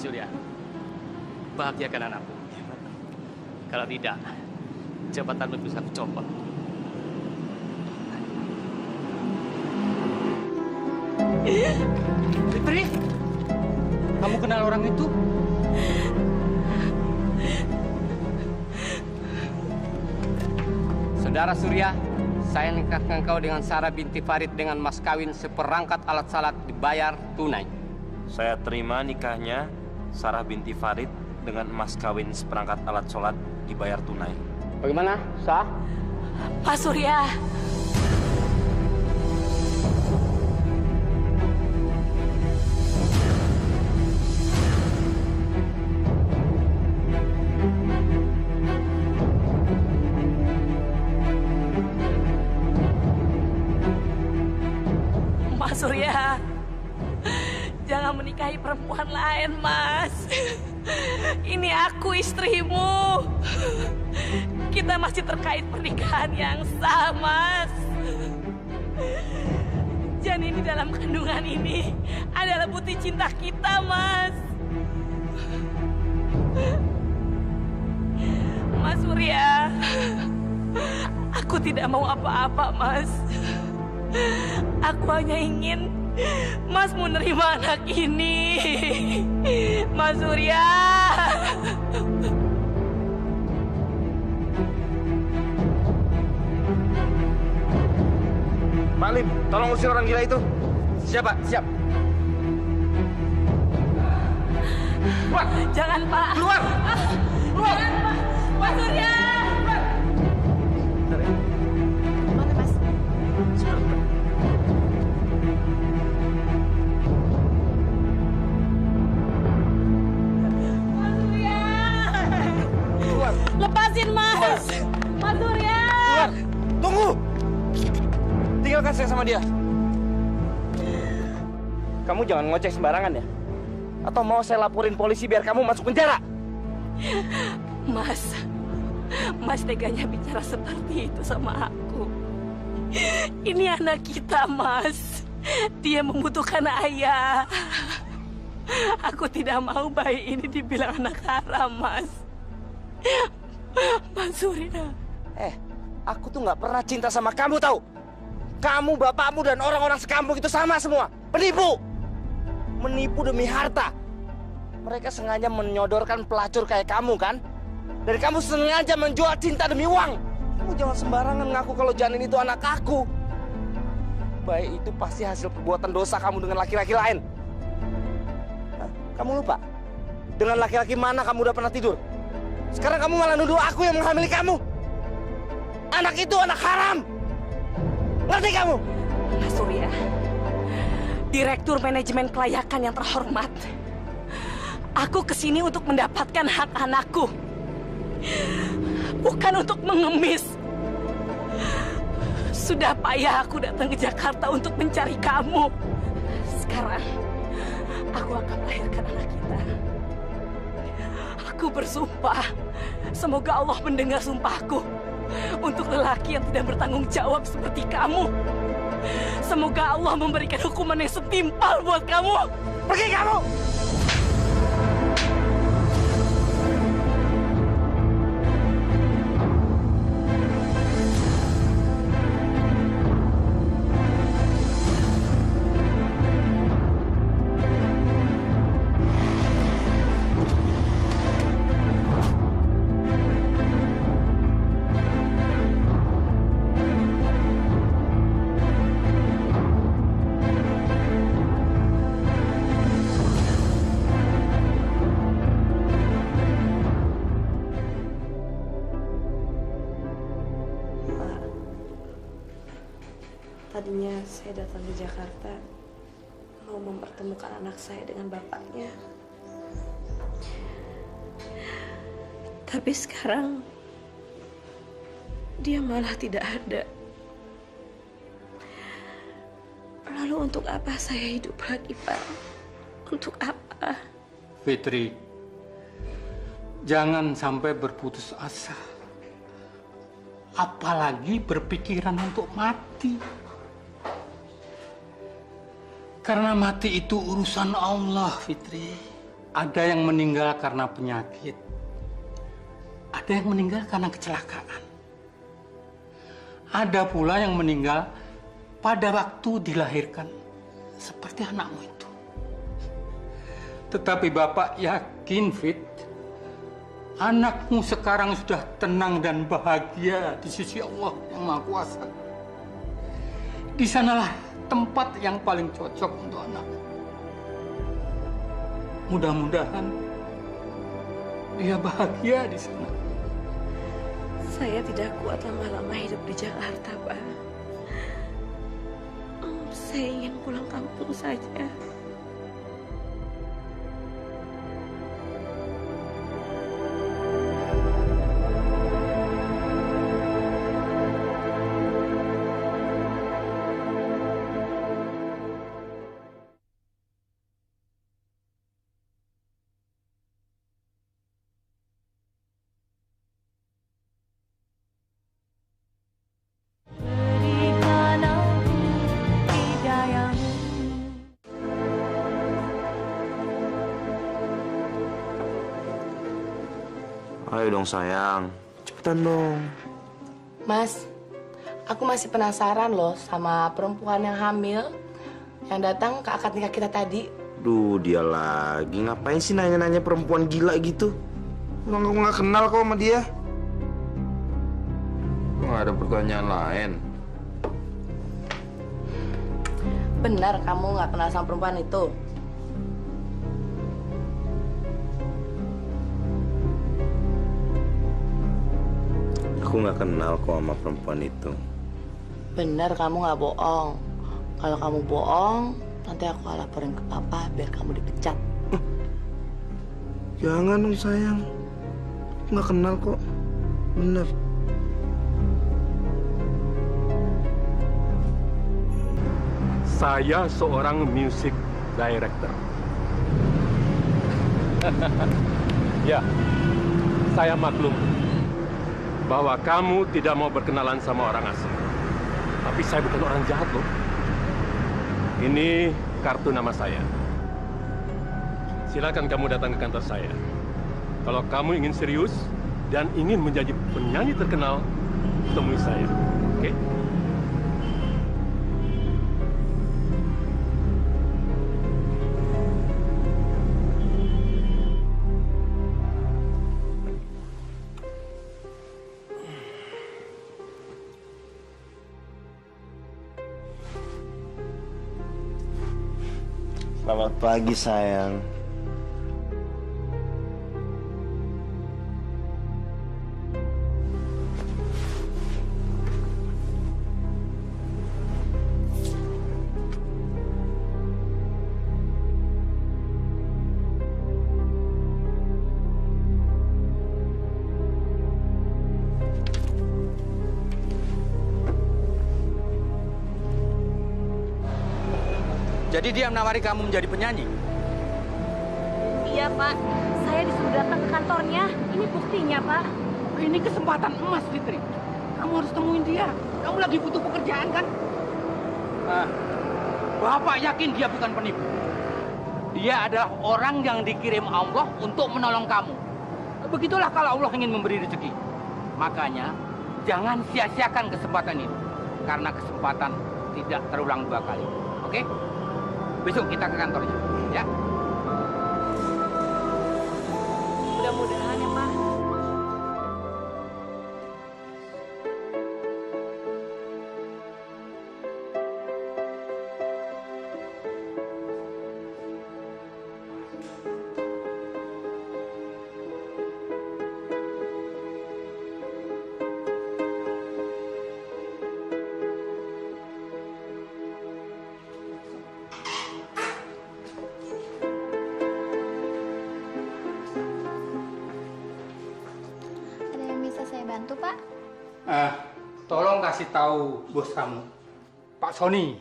Surya, bahagiakan anakku. Kalau tidak, jabatanmu bisa aku copot. Fitri, kamu kenal orang itu? Saudara Surya, saya nikahkan kau dengan Sarah binti Farid dengan mas kawin seperangkat alat salat dibayar tunai. Saya terima nikahnya Sarah binti Farid dengan mas kawin seperangkat alat sholat dibayar tunai. Bagaimana, sah? Pak Surya. Mas Surya, jangan menikahi perempuan lain, Mas. Ini aku istrimu. Kita masih terkait pernikahan yang sah, Mas. Janin di dalam kandungan ini adalah bukti cinta kita, Mas. Mas Surya, aku tidak mau apa-apa, Mas. Aku hanya ingin Mas menerima anak ini. Mas Surya. Pak Lim, tolong usir orang gila itu. Siap, Pak. Siap. Keluar. Jangan, Pak. Keluar. Keluar. Jangan, Pak. Mas Surya. Mana, Mas? Lepasin, Mas. Mas Surya. Keluar. Tunggu. Tinggalkan saya sama dia. Kamu jangan ngoceh sembarangan ya. Atau mau saya laporin polisi biar kamu masuk penjara? Mas teganya bicara seperti itu sama aku. Ini anak kita, Mas. Dia membutuhkan ayah. Aku tidak mau bayi ini dibilang anak haram, Mas. Mas Surya. Aku tuh nggak pernah cinta sama kamu, tahu? Kamu, bapakmu, dan orang-orang sekampung itu sama semua. Penipu. Menipu demi harta. Mereka sengaja menyodorkan pelacur kayak kamu, kan? Dan kamu sengaja menjual cinta demi uang. Kamu jangan sembarangan ngaku kalau janin itu anak aku. Bayi itu pasti hasil perbuatan dosa kamu dengan laki-laki lain. Hah? Kamu lupa? Dengan laki-laki mana kamu udah pernah tidur? Sekarang kamu malah nuduh aku yang menghamili kamu. Anak itu anak haram. Ngerti kamu? Mas Surya, Direktur Manajemen Kelayakan yang terhormat. Aku kesini untuk mendapatkan hak anakku. Bukan untuk mengemis. Sudah payah aku datang ke Jakarta untuk mencari kamu. Sekarang, aku akan melahirkan anak kita. Aku bersumpah, semoga Allah mendengar sumpahku. Untuk lelaki yang tidak bertanggung jawab seperti kamu. Semoga Allah memberikan hukuman yang setimpal buat kamu. Pergi kamu! Tadinya saya datang ke Jakarta mau mempertemukan anak saya dengan bapaknya. Tapi sekarang dia malah tidak ada. Lalu untuk apa saya hidup lagi, Pak? Untuk apa? Fitri, jangan sampai berputus asa. Apalagi berpikiran untuk mati. Karena mati itu urusan Allah, Fitri. Ada yang meninggal karena penyakit. Ada yang meninggal karena kecelakaan. Ada pula yang meninggal pada waktu dilahirkan, seperti anakmu itu. Tetapi Bapak yakin, Fit, anakmu sekarang sudah tenang dan bahagia di sisi Allah yang Maha Kuasa. Di sanalah tempat yang paling cocok untuk anakmu. Mudah-mudahan dia bahagia di sana. Saya tidak kuat lama-lama hidup di Jakarta, Pak. Saya ingin pulang kampung saja. Ayo dong sayang, cepetan dong. Mas, aku masih penasaran loh sama perempuan yang hamil yang datang ke akad nikah kita tadi. Duh, dia lagi. Ngapain sih nanya-nanya perempuan gila gitu? Aku nggak kenal kok sama dia. Nggak ada pertanyaan lain. Benar kamu nggak kenal sama perempuan itu? Aku nggak kenal kok sama perempuan itu. Benar kamu nggak bohong. Kalau kamu bohong, nanti aku laporin ke papa biar kamu dipecat. Jangan dong sayang. Aku nggak kenal kok. Bener. Saya seorang music director. Ya, saya maklum bahwa kamu tidak mau berkenalan sama orang asing. Tapi saya bukan orang jahat loh. Ini kartu nama saya. Silakan kamu datang ke kantor saya. Kalau kamu ingin serius dan ingin menjadi penyanyi terkenal, temui saya. Oke? Selamat pagi sayang. Jadi dia menawari kamu menjadi penyanyi? Iya, Pak. Saya disuruh datang ke kantornya. Ini buktinya, Pak. Ini kesempatan emas, Fitri. Kamu harus temuin dia. Kamu lagi butuh pekerjaan, kan? Bapak yakin dia bukan penipu. Dia adalah orang yang dikirim Allah untuk menolong kamu. Begitulah kalau Allah ingin memberi rezeki. Makanya, jangan sia-siakan kesempatan ini. Karena kesempatan tidak terulang dua kali. Oke? Besok kita ke kantornya, ya? Mudah-mudahan ya, Pak. Bantu, Pak. Tolong kasih tahu bos kamu, Pak Sony.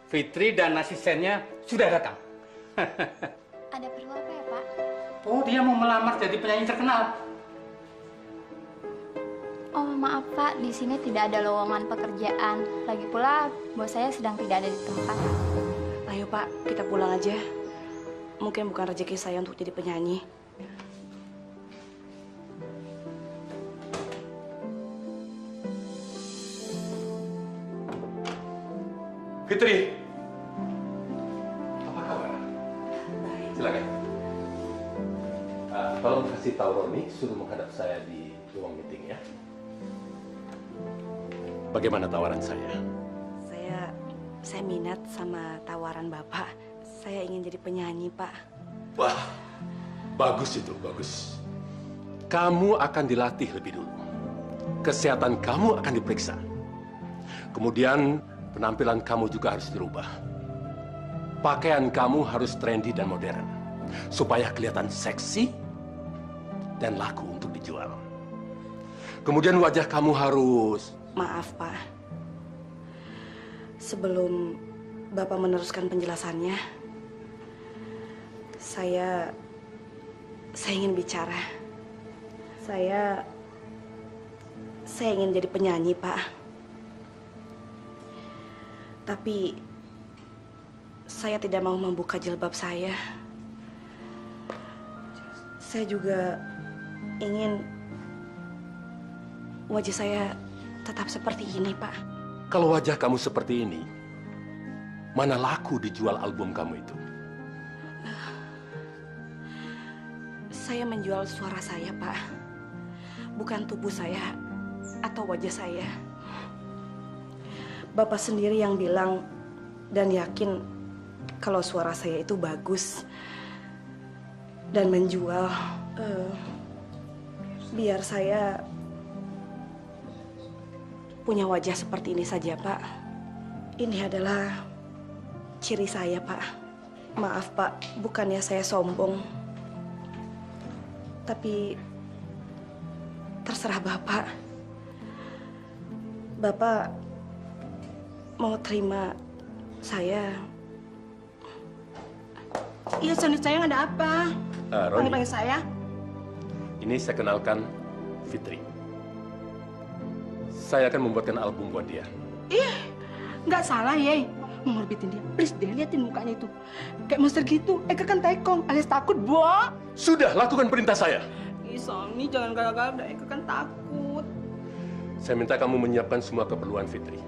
Fitri dan asistennya sudah datang. Ada perlu apa ya, Pak? Oh, dia mau melamar jadi penyanyi terkenal. Oh, maaf, Pak. Di sini tidak ada lowongan pekerjaan. Lagi pula, bos saya sedang tidak ada di tempat. Ayo, Pak. Kita pulang aja. mungkin bukan rezeki saya untuk jadi penyanyi. Fitri, apa kabar? Silakan. Tolong kasih tahu Roni, suruh menghadap saya di ruang meeting ya. Bagaimana tawaran saya? Saya minat sama tawaran Bapak. Saya ingin jadi penyanyi, Pak. Wah, bagus itu, bagus. Kamu akan dilatih lebih dulu. Kesehatan kamu akan diperiksa. Kemudian penampilan kamu juga harus dirubah. Pakaian kamu harus trendy dan modern. Supaya kelihatan seksi dan laku untuk dijual. Kemudian wajah kamu harus... Maaf, Pak. Sebelum Bapak meneruskan penjelasannya, saya ingin bicara. Saya ingin jadi penyanyi, Pak. Tapi saya tidak mau membuka jilbab saya. Saya juga ingin wajah saya tetap seperti ini, Pak. Kalau wajah kamu seperti ini, mana laku dijual album kamu itu? Saya menjual suara saya, Pak. Bukan tubuh saya atau wajah saya. Bapak sendiri yang bilang dan yakin kalau suara saya itu bagus dan menjual. Biar saya punya wajah seperti ini saja, Pak. Ini adalah ciri saya, Pak. Maaf, Pak, bukannya saya sombong. Tapi terserah Bapak. Bapak mau terima saya? Iya, Sony, sayang, ada apa? Roni, Panggil saya. ini saya kenalkan Fitri. Saya akan membuatkan album buat dia. Nggak salah, Ye. Mengorbitin dia. Please deh, liatin mukanya itu. Kayak monster gitu. Eka kan taekong, alias takut, Bo. Sudah, lakukan perintah saya. Ih, Sony, jangan gara-gara udah Eka kan takut. Saya minta kamu menyiapkan semua keperluan Fitri.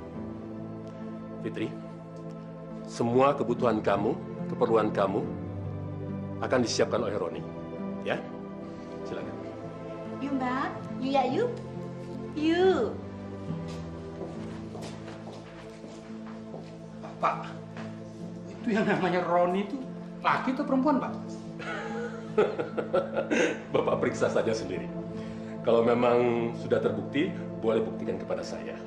Fitri, semua kebutuhan kamu, keperluan kamu akan disiapkan oleh Roni. Ya? Silakan. Yuk, Mbak. Yuk ya, yuk. Yuk. Pak, itu yang namanya Roni itu laki atau perempuan, Pak? Bapak periksa saja sendiri. Kalau memang sudah terbukti, boleh buktikan kepada saya.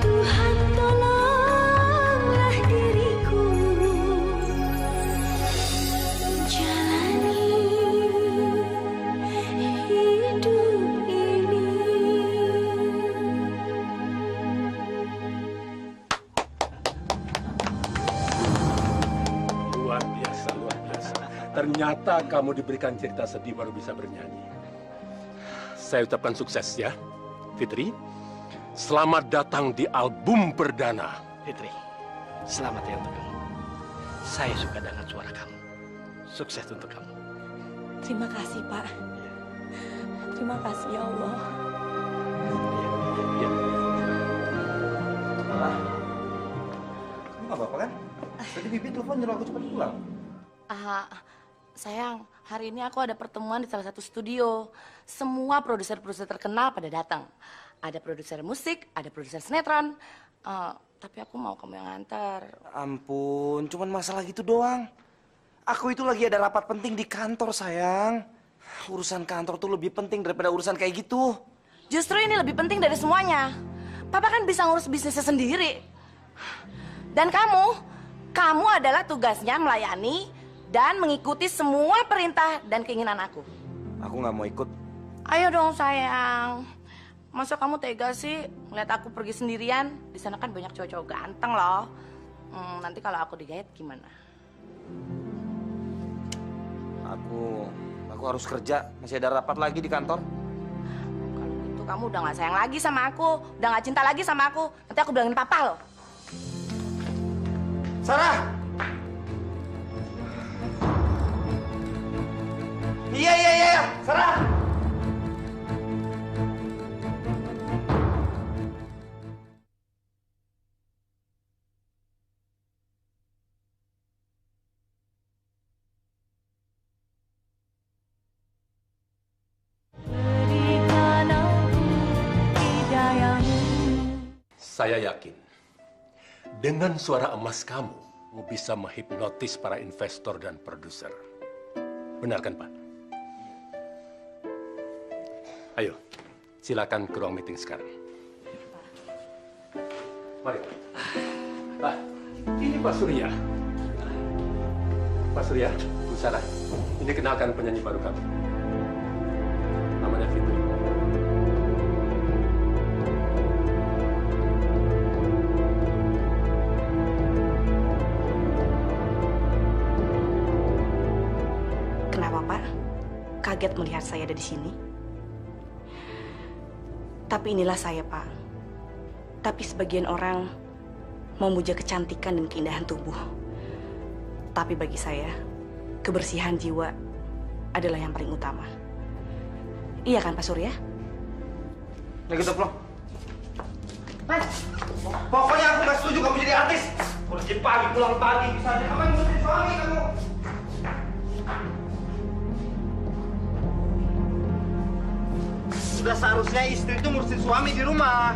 Tuhan tolonglah diriku menjalani hidup ini. Luar biasa, luar biasa. Ternyata kamu diberikan cerita sedih baru bisa bernyanyi. Saya ucapkan sukses ya, Fitri. Selamat datang di album perdana. Fitri, selamat ya untuk kamu. Saya suka dengan suara kamu. Sukses untuk kamu. Terima kasih, Pak. Terima kasih, ya Allah. Kamu nggak apa-apa kan? Tadi Bibi telepon nyuruh aku cepat pulang. Sayang, hari ini aku ada pertemuan di salah satu studio. Semua produser-produser terkenal pada datang. Ada produser musik, ada produser sinetron. Tapi aku mau kamu yang nganter. Ampun, cuman masalah gitu doang. Aku itu lagi ada rapat penting di kantor, sayang. Urusan kantor tuh lebih penting daripada urusan kayak gitu. Justru ini lebih penting dari semuanya. Papa kan bisa ngurus bisnisnya sendiri. Dan kamu adalah tugasnya melayani dan mengikuti semua perintah dan keinginan aku. Aku nggak mau ikut. Ayo dong, sayang. Masa kamu tega sih ngeliat aku pergi sendirian? Di sana kan banyak cowok-cowok ganteng loh. Nanti kalau aku digait gimana? Aku harus kerja. Masih ada rapat lagi di kantor. Kalau gitu kamu udah gak sayang lagi sama aku, udah gak cinta lagi sama aku, nanti aku bilangin papa loh. Sarah! Iya, Sarah! Saya yakin, dengan suara emas kamu bisa menghipnotis para investor dan produser. Benar kan, Pak? Ayo, silakan ke ruang meeting sekarang. Mari. Pak, ini Pak Surya. Pak Surya, Bu Sarah, ini kenalkan penyanyi baru kami. Namanya Fitri. Kenapa, Pak? Kaget melihat saya ada di sini? Tapi inilah saya, Pak. Tapi sebagian orang memuja kecantikan dan keindahan tubuh. Tapi bagi saya, kebersihan jiwa adalah yang paling utama. Iya kan, Pak Surya? Nah gitu, Plong. Mas, pokoknya aku gak setuju kamu jadi artis. Kerja pagi, pulang pagi, bisa aja. Kamu yang ngurusin suami kamu. Sudah seharusnya istri itu ngurusin suami di rumah.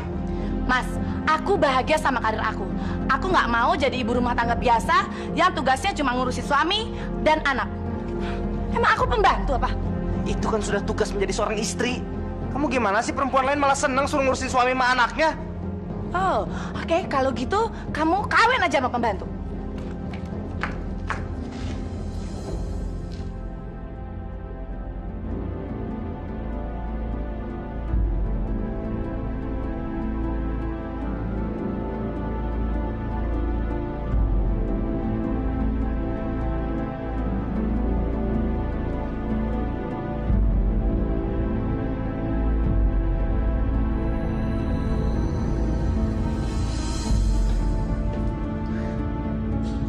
Mas, aku bahagia sama karir aku. Aku nggak mau jadi ibu rumah tangga biasa yang tugasnya cuma ngurusin suami dan anak. Emang aku pembantu apa? Itu kan sudah tugas menjadi seorang istri. Kamu gimana sih, perempuan lain malah senang suruh ngurusin suami sama anaknya? Oh, oke. Kalau gitu, kamu kawin aja sama pembantu.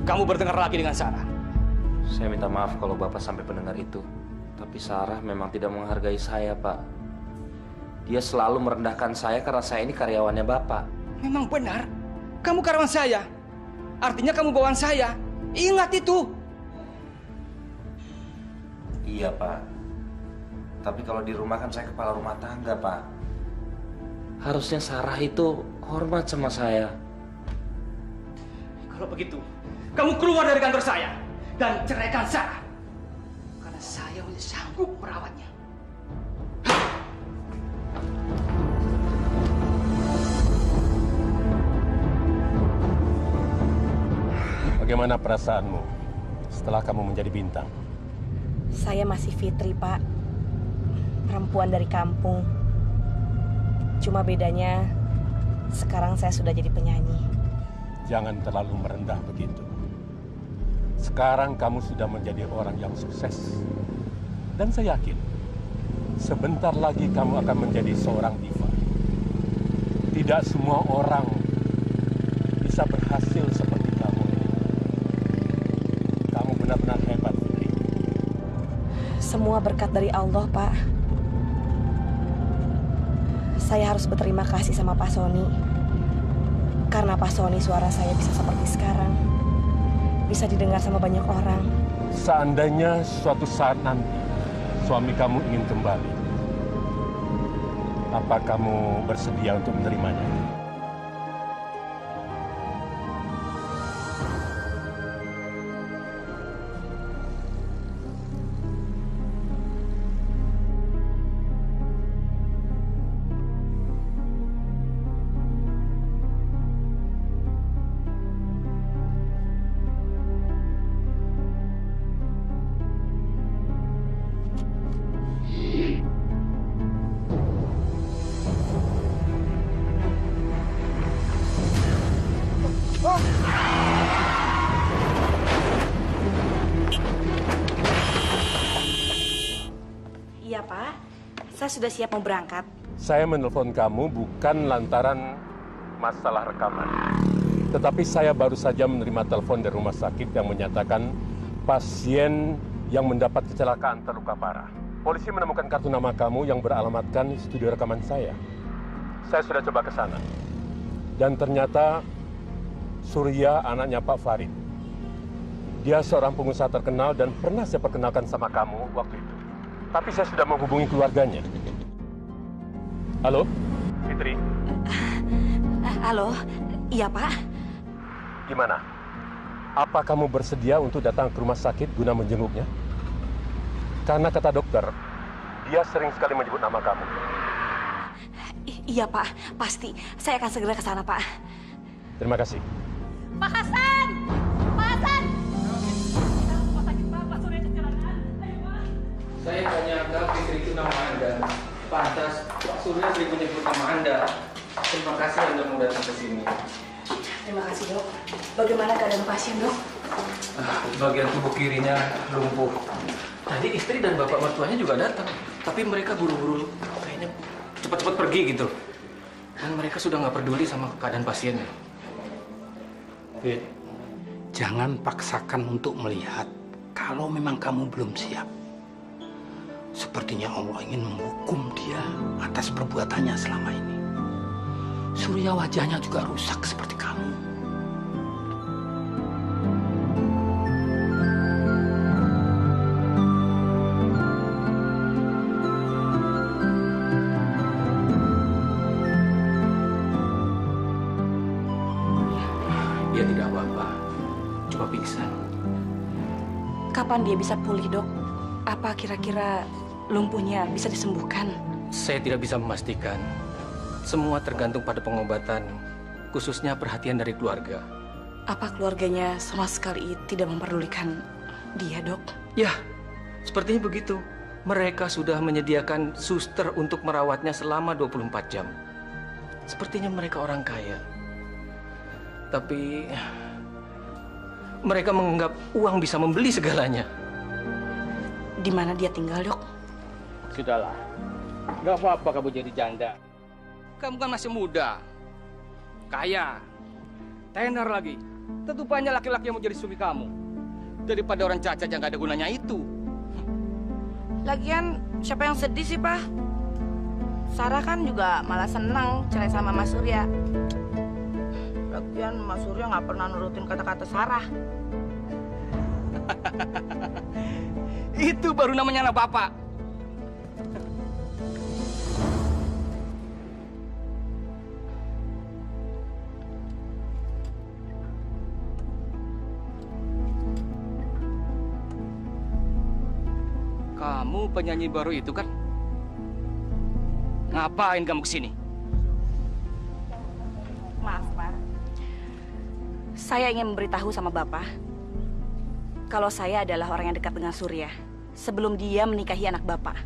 Kamu bertengkar lagi dengan Sarah. Saya minta maaf kalau Bapak sampai pendengar itu. Tapi Sarah memang tidak menghargai saya, Pak. Dia selalu merendahkan saya karena saya ini karyawannya Bapak. Memang benar. Kamu karyawan saya. Artinya kamu bawaan saya. Ingat itu. Iya, Pak. Tapi kalau di rumah kan saya kepala rumah tangga, Pak. Harusnya Sarah itu hormat sama saya. Kalau begitu, kamu keluar dari kantor saya dan ceraikan Sarah. Karena saya sudah sanggup merawatnya. Bagaimana perasaanmu setelah kamu menjadi bintang? Saya masih Fitri, Pak. Perempuan dari kampung. Cuma bedanya sekarang saya sudah jadi penyanyi. Jangan terlalu merendah begitu. Sekarang kamu sudah menjadi orang yang sukses. Dan saya yakin, sebentar lagi kamu akan menjadi seorang diva. Tidak semua orang bisa berhasil seperti kamu. Kamu benar-benar hebat, Fitri. Semua berkat dari Allah, Pak. Saya harus berterima kasih sama Pak Sony. Karena Pak Sony suara saya bisa seperti sekarang. Bisa didengar sama banyak orang. Seandainya suatu saat nanti suami kamu ingin kembali, apa kamu bersedia untuk menerimanya? sudah siap mau berangkat? Saya menelpon kamu bukan lantaran masalah rekaman. Tetapi saya baru saja menerima telepon dari rumah sakit yang menyatakan pasien yang mendapat kecelakaan terluka parah. Polisi menemukan kartu nama kamu yang beralamatkan studio rekaman saya. Saya sudah coba ke sana. Dan ternyata Surya anaknya Pak Farid. Dia seorang pengusaha terkenal dan pernah saya perkenalkan sama kamu waktu itu. Tapi saya sudah menghubungi keluarganya. Halo, Fitri? Halo, iya Pak. Gimana? Apa kamu bersedia untuk datang ke rumah sakit guna menjenguknya? Karena kata dokter, dia sering sekali menyebut nama kamu. Iya Pak, pasti. Saya akan segera ke sana Pak. Terima kasih. Pak Hasan! Pak Hasan! Saya tanyakan Fitri itu nama Anda. Pantas Pak Surya sering menyebut nama Anda. Terima kasih Anda mau datang ke sini. Terima kasih dok. Bagaimana keadaan pasien dok? Bagian tubuh kirinya lumpuh. Tadi istri dan bapak mertuanya juga datang. Tapi mereka buru-buru kayaknya cepat-cepat pergi gitu. Dan mereka sudah nggak peduli sama keadaan pasiennya. Fit, jangan paksakan untuk melihat kalau memang kamu belum siap. Sepertinya Allah ingin menghukum dia atas perbuatannya selama ini. Surya wajahnya juga rusak seperti kamu. Dia tidak apa-apa, cuma pingsan. Kapan dia bisa pulih dok? Apa kira-kira lumpuhnya bisa disembuhkan? Saya tidak bisa memastikan. Semua tergantung pada pengobatan, khususnya perhatian dari keluarga. Apa keluarganya sama sekali tidak memperdulikan dia, dok? Ya, sepertinya begitu. Mereka sudah menyediakan suster untuk merawatnya selama 24 jam. Sepertinya mereka orang kaya. Tapi mereka menganggap uang bisa membeli segalanya. Di mana dia tinggal, dok? Sudahlah, nggak apa-apa kamu jadi janda. Kamu kan masih muda, kaya, tenar lagi. Tentu banyak laki-laki yang mau jadi suami kamu. Daripada orang cacat yang nggak ada gunanya itu. Lagian siapa yang sedih sih, Pak? Sarah kan juga malah senang cerai sama Mas Surya. Lagian Mas Surya nggak pernah nurutin kata-kata Sarah. Itu baru namanya anak bapak. Kamu penyanyi baru itu kan? Ngapain kamu kesini? Maaf, Pak. Saya ingin memberitahu sama Bapak kalau saya adalah orang yang dekat dengan Surya sebelum dia menikahi anak Bapak.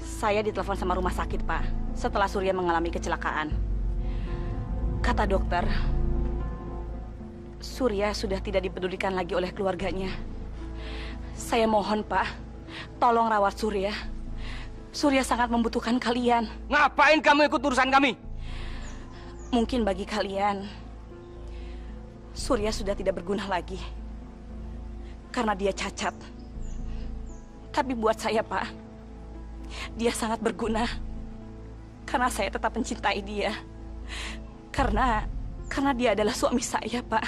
Saya ditelepon sama rumah sakit, Pak, setelah Surya mengalami kecelakaan. Kata dokter, Surya sudah tidak dipedulikan lagi oleh keluarganya. Saya mohon, Pak, tolong rawat Surya. Surya sangat membutuhkan kalian. Ngapain kamu ikut urusan kami? Mungkin bagi kalian, Surya sudah tidak berguna lagi karena dia cacat. Tapi buat saya, Pak, dia sangat berguna karena saya tetap mencintai dia. Karena dia adalah suami saya, Pak.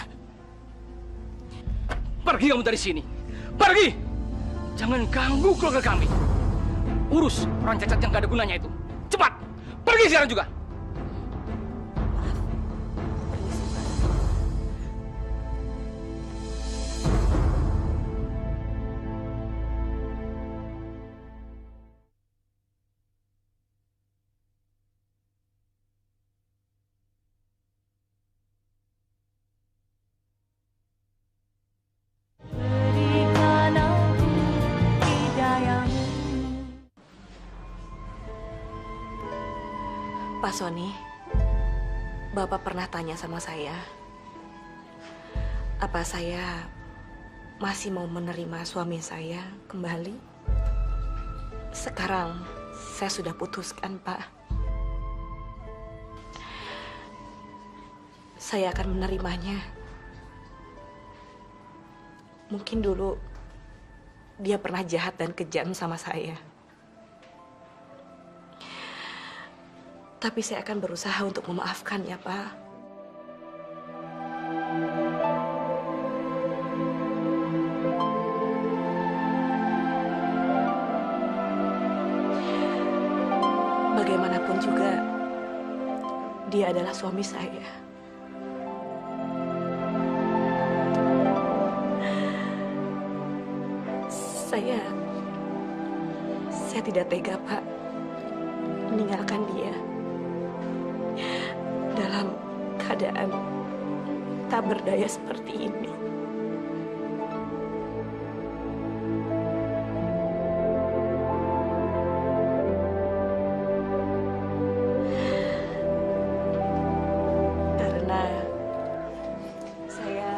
Pergi kamu dari sini. Pergi! Jangan ganggu keluarga kami. Urus orang cacat yang gak ada gunanya itu. Cepat! Pergi sekarang juga! Pak Sony, Bapak pernah tanya sama saya, apa saya masih mau menerima suami saya kembali? Sekarang saya sudah putuskan, Pak. Saya akan menerimanya. Mungkin dulu dia pernah jahat dan kejam sama saya. Tapi saya akan berusaha untuk memaafkannya, Pak. Bagaimanapun juga, dia adalah suami saya. Saya tidak tega, Pak, meninggalkan dia dalam keadaan tak berdaya seperti ini. Karena saya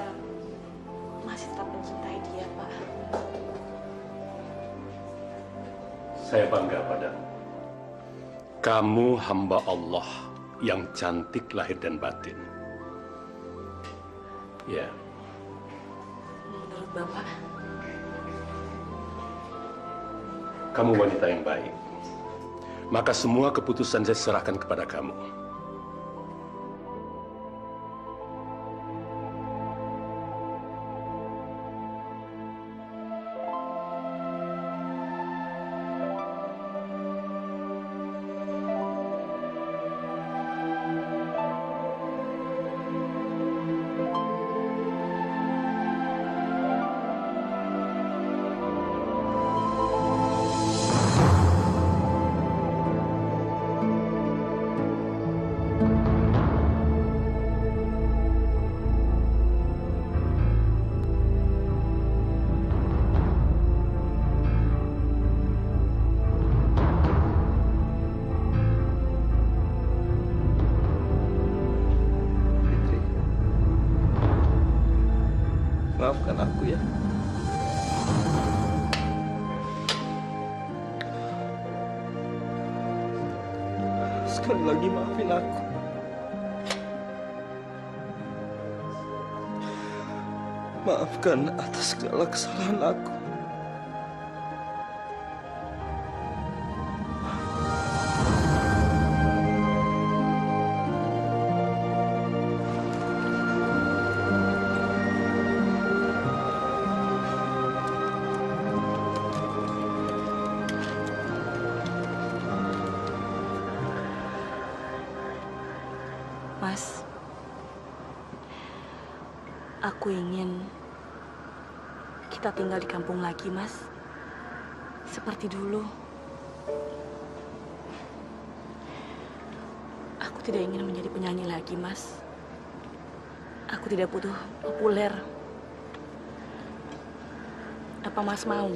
masih tetap mencintai dia, Pak. Saya bangga padamu. Kamu hamba Allah yang cantik lahir dan batin. Ya. Menurut Bapak, Kamu wanita yang baik. Maka semua keputusan saya serahkan kepada kamu. Maafkan aku ya. Sekali lagi maafin aku. Maafkan atas segala kesalahan aku. Mas, aku ingin kita tinggal di kampung lagi, Mas. Seperti dulu. Aku tidak ingin menjadi penyanyi lagi, Mas. Aku tidak butuh populer. Apa Mas mau?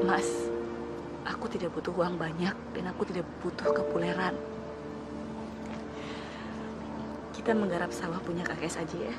Mas, aku tidak butuh uang banyak dan aku tidak butuh kepopuleran. Kita menggarap sawah punya kakek saja ya.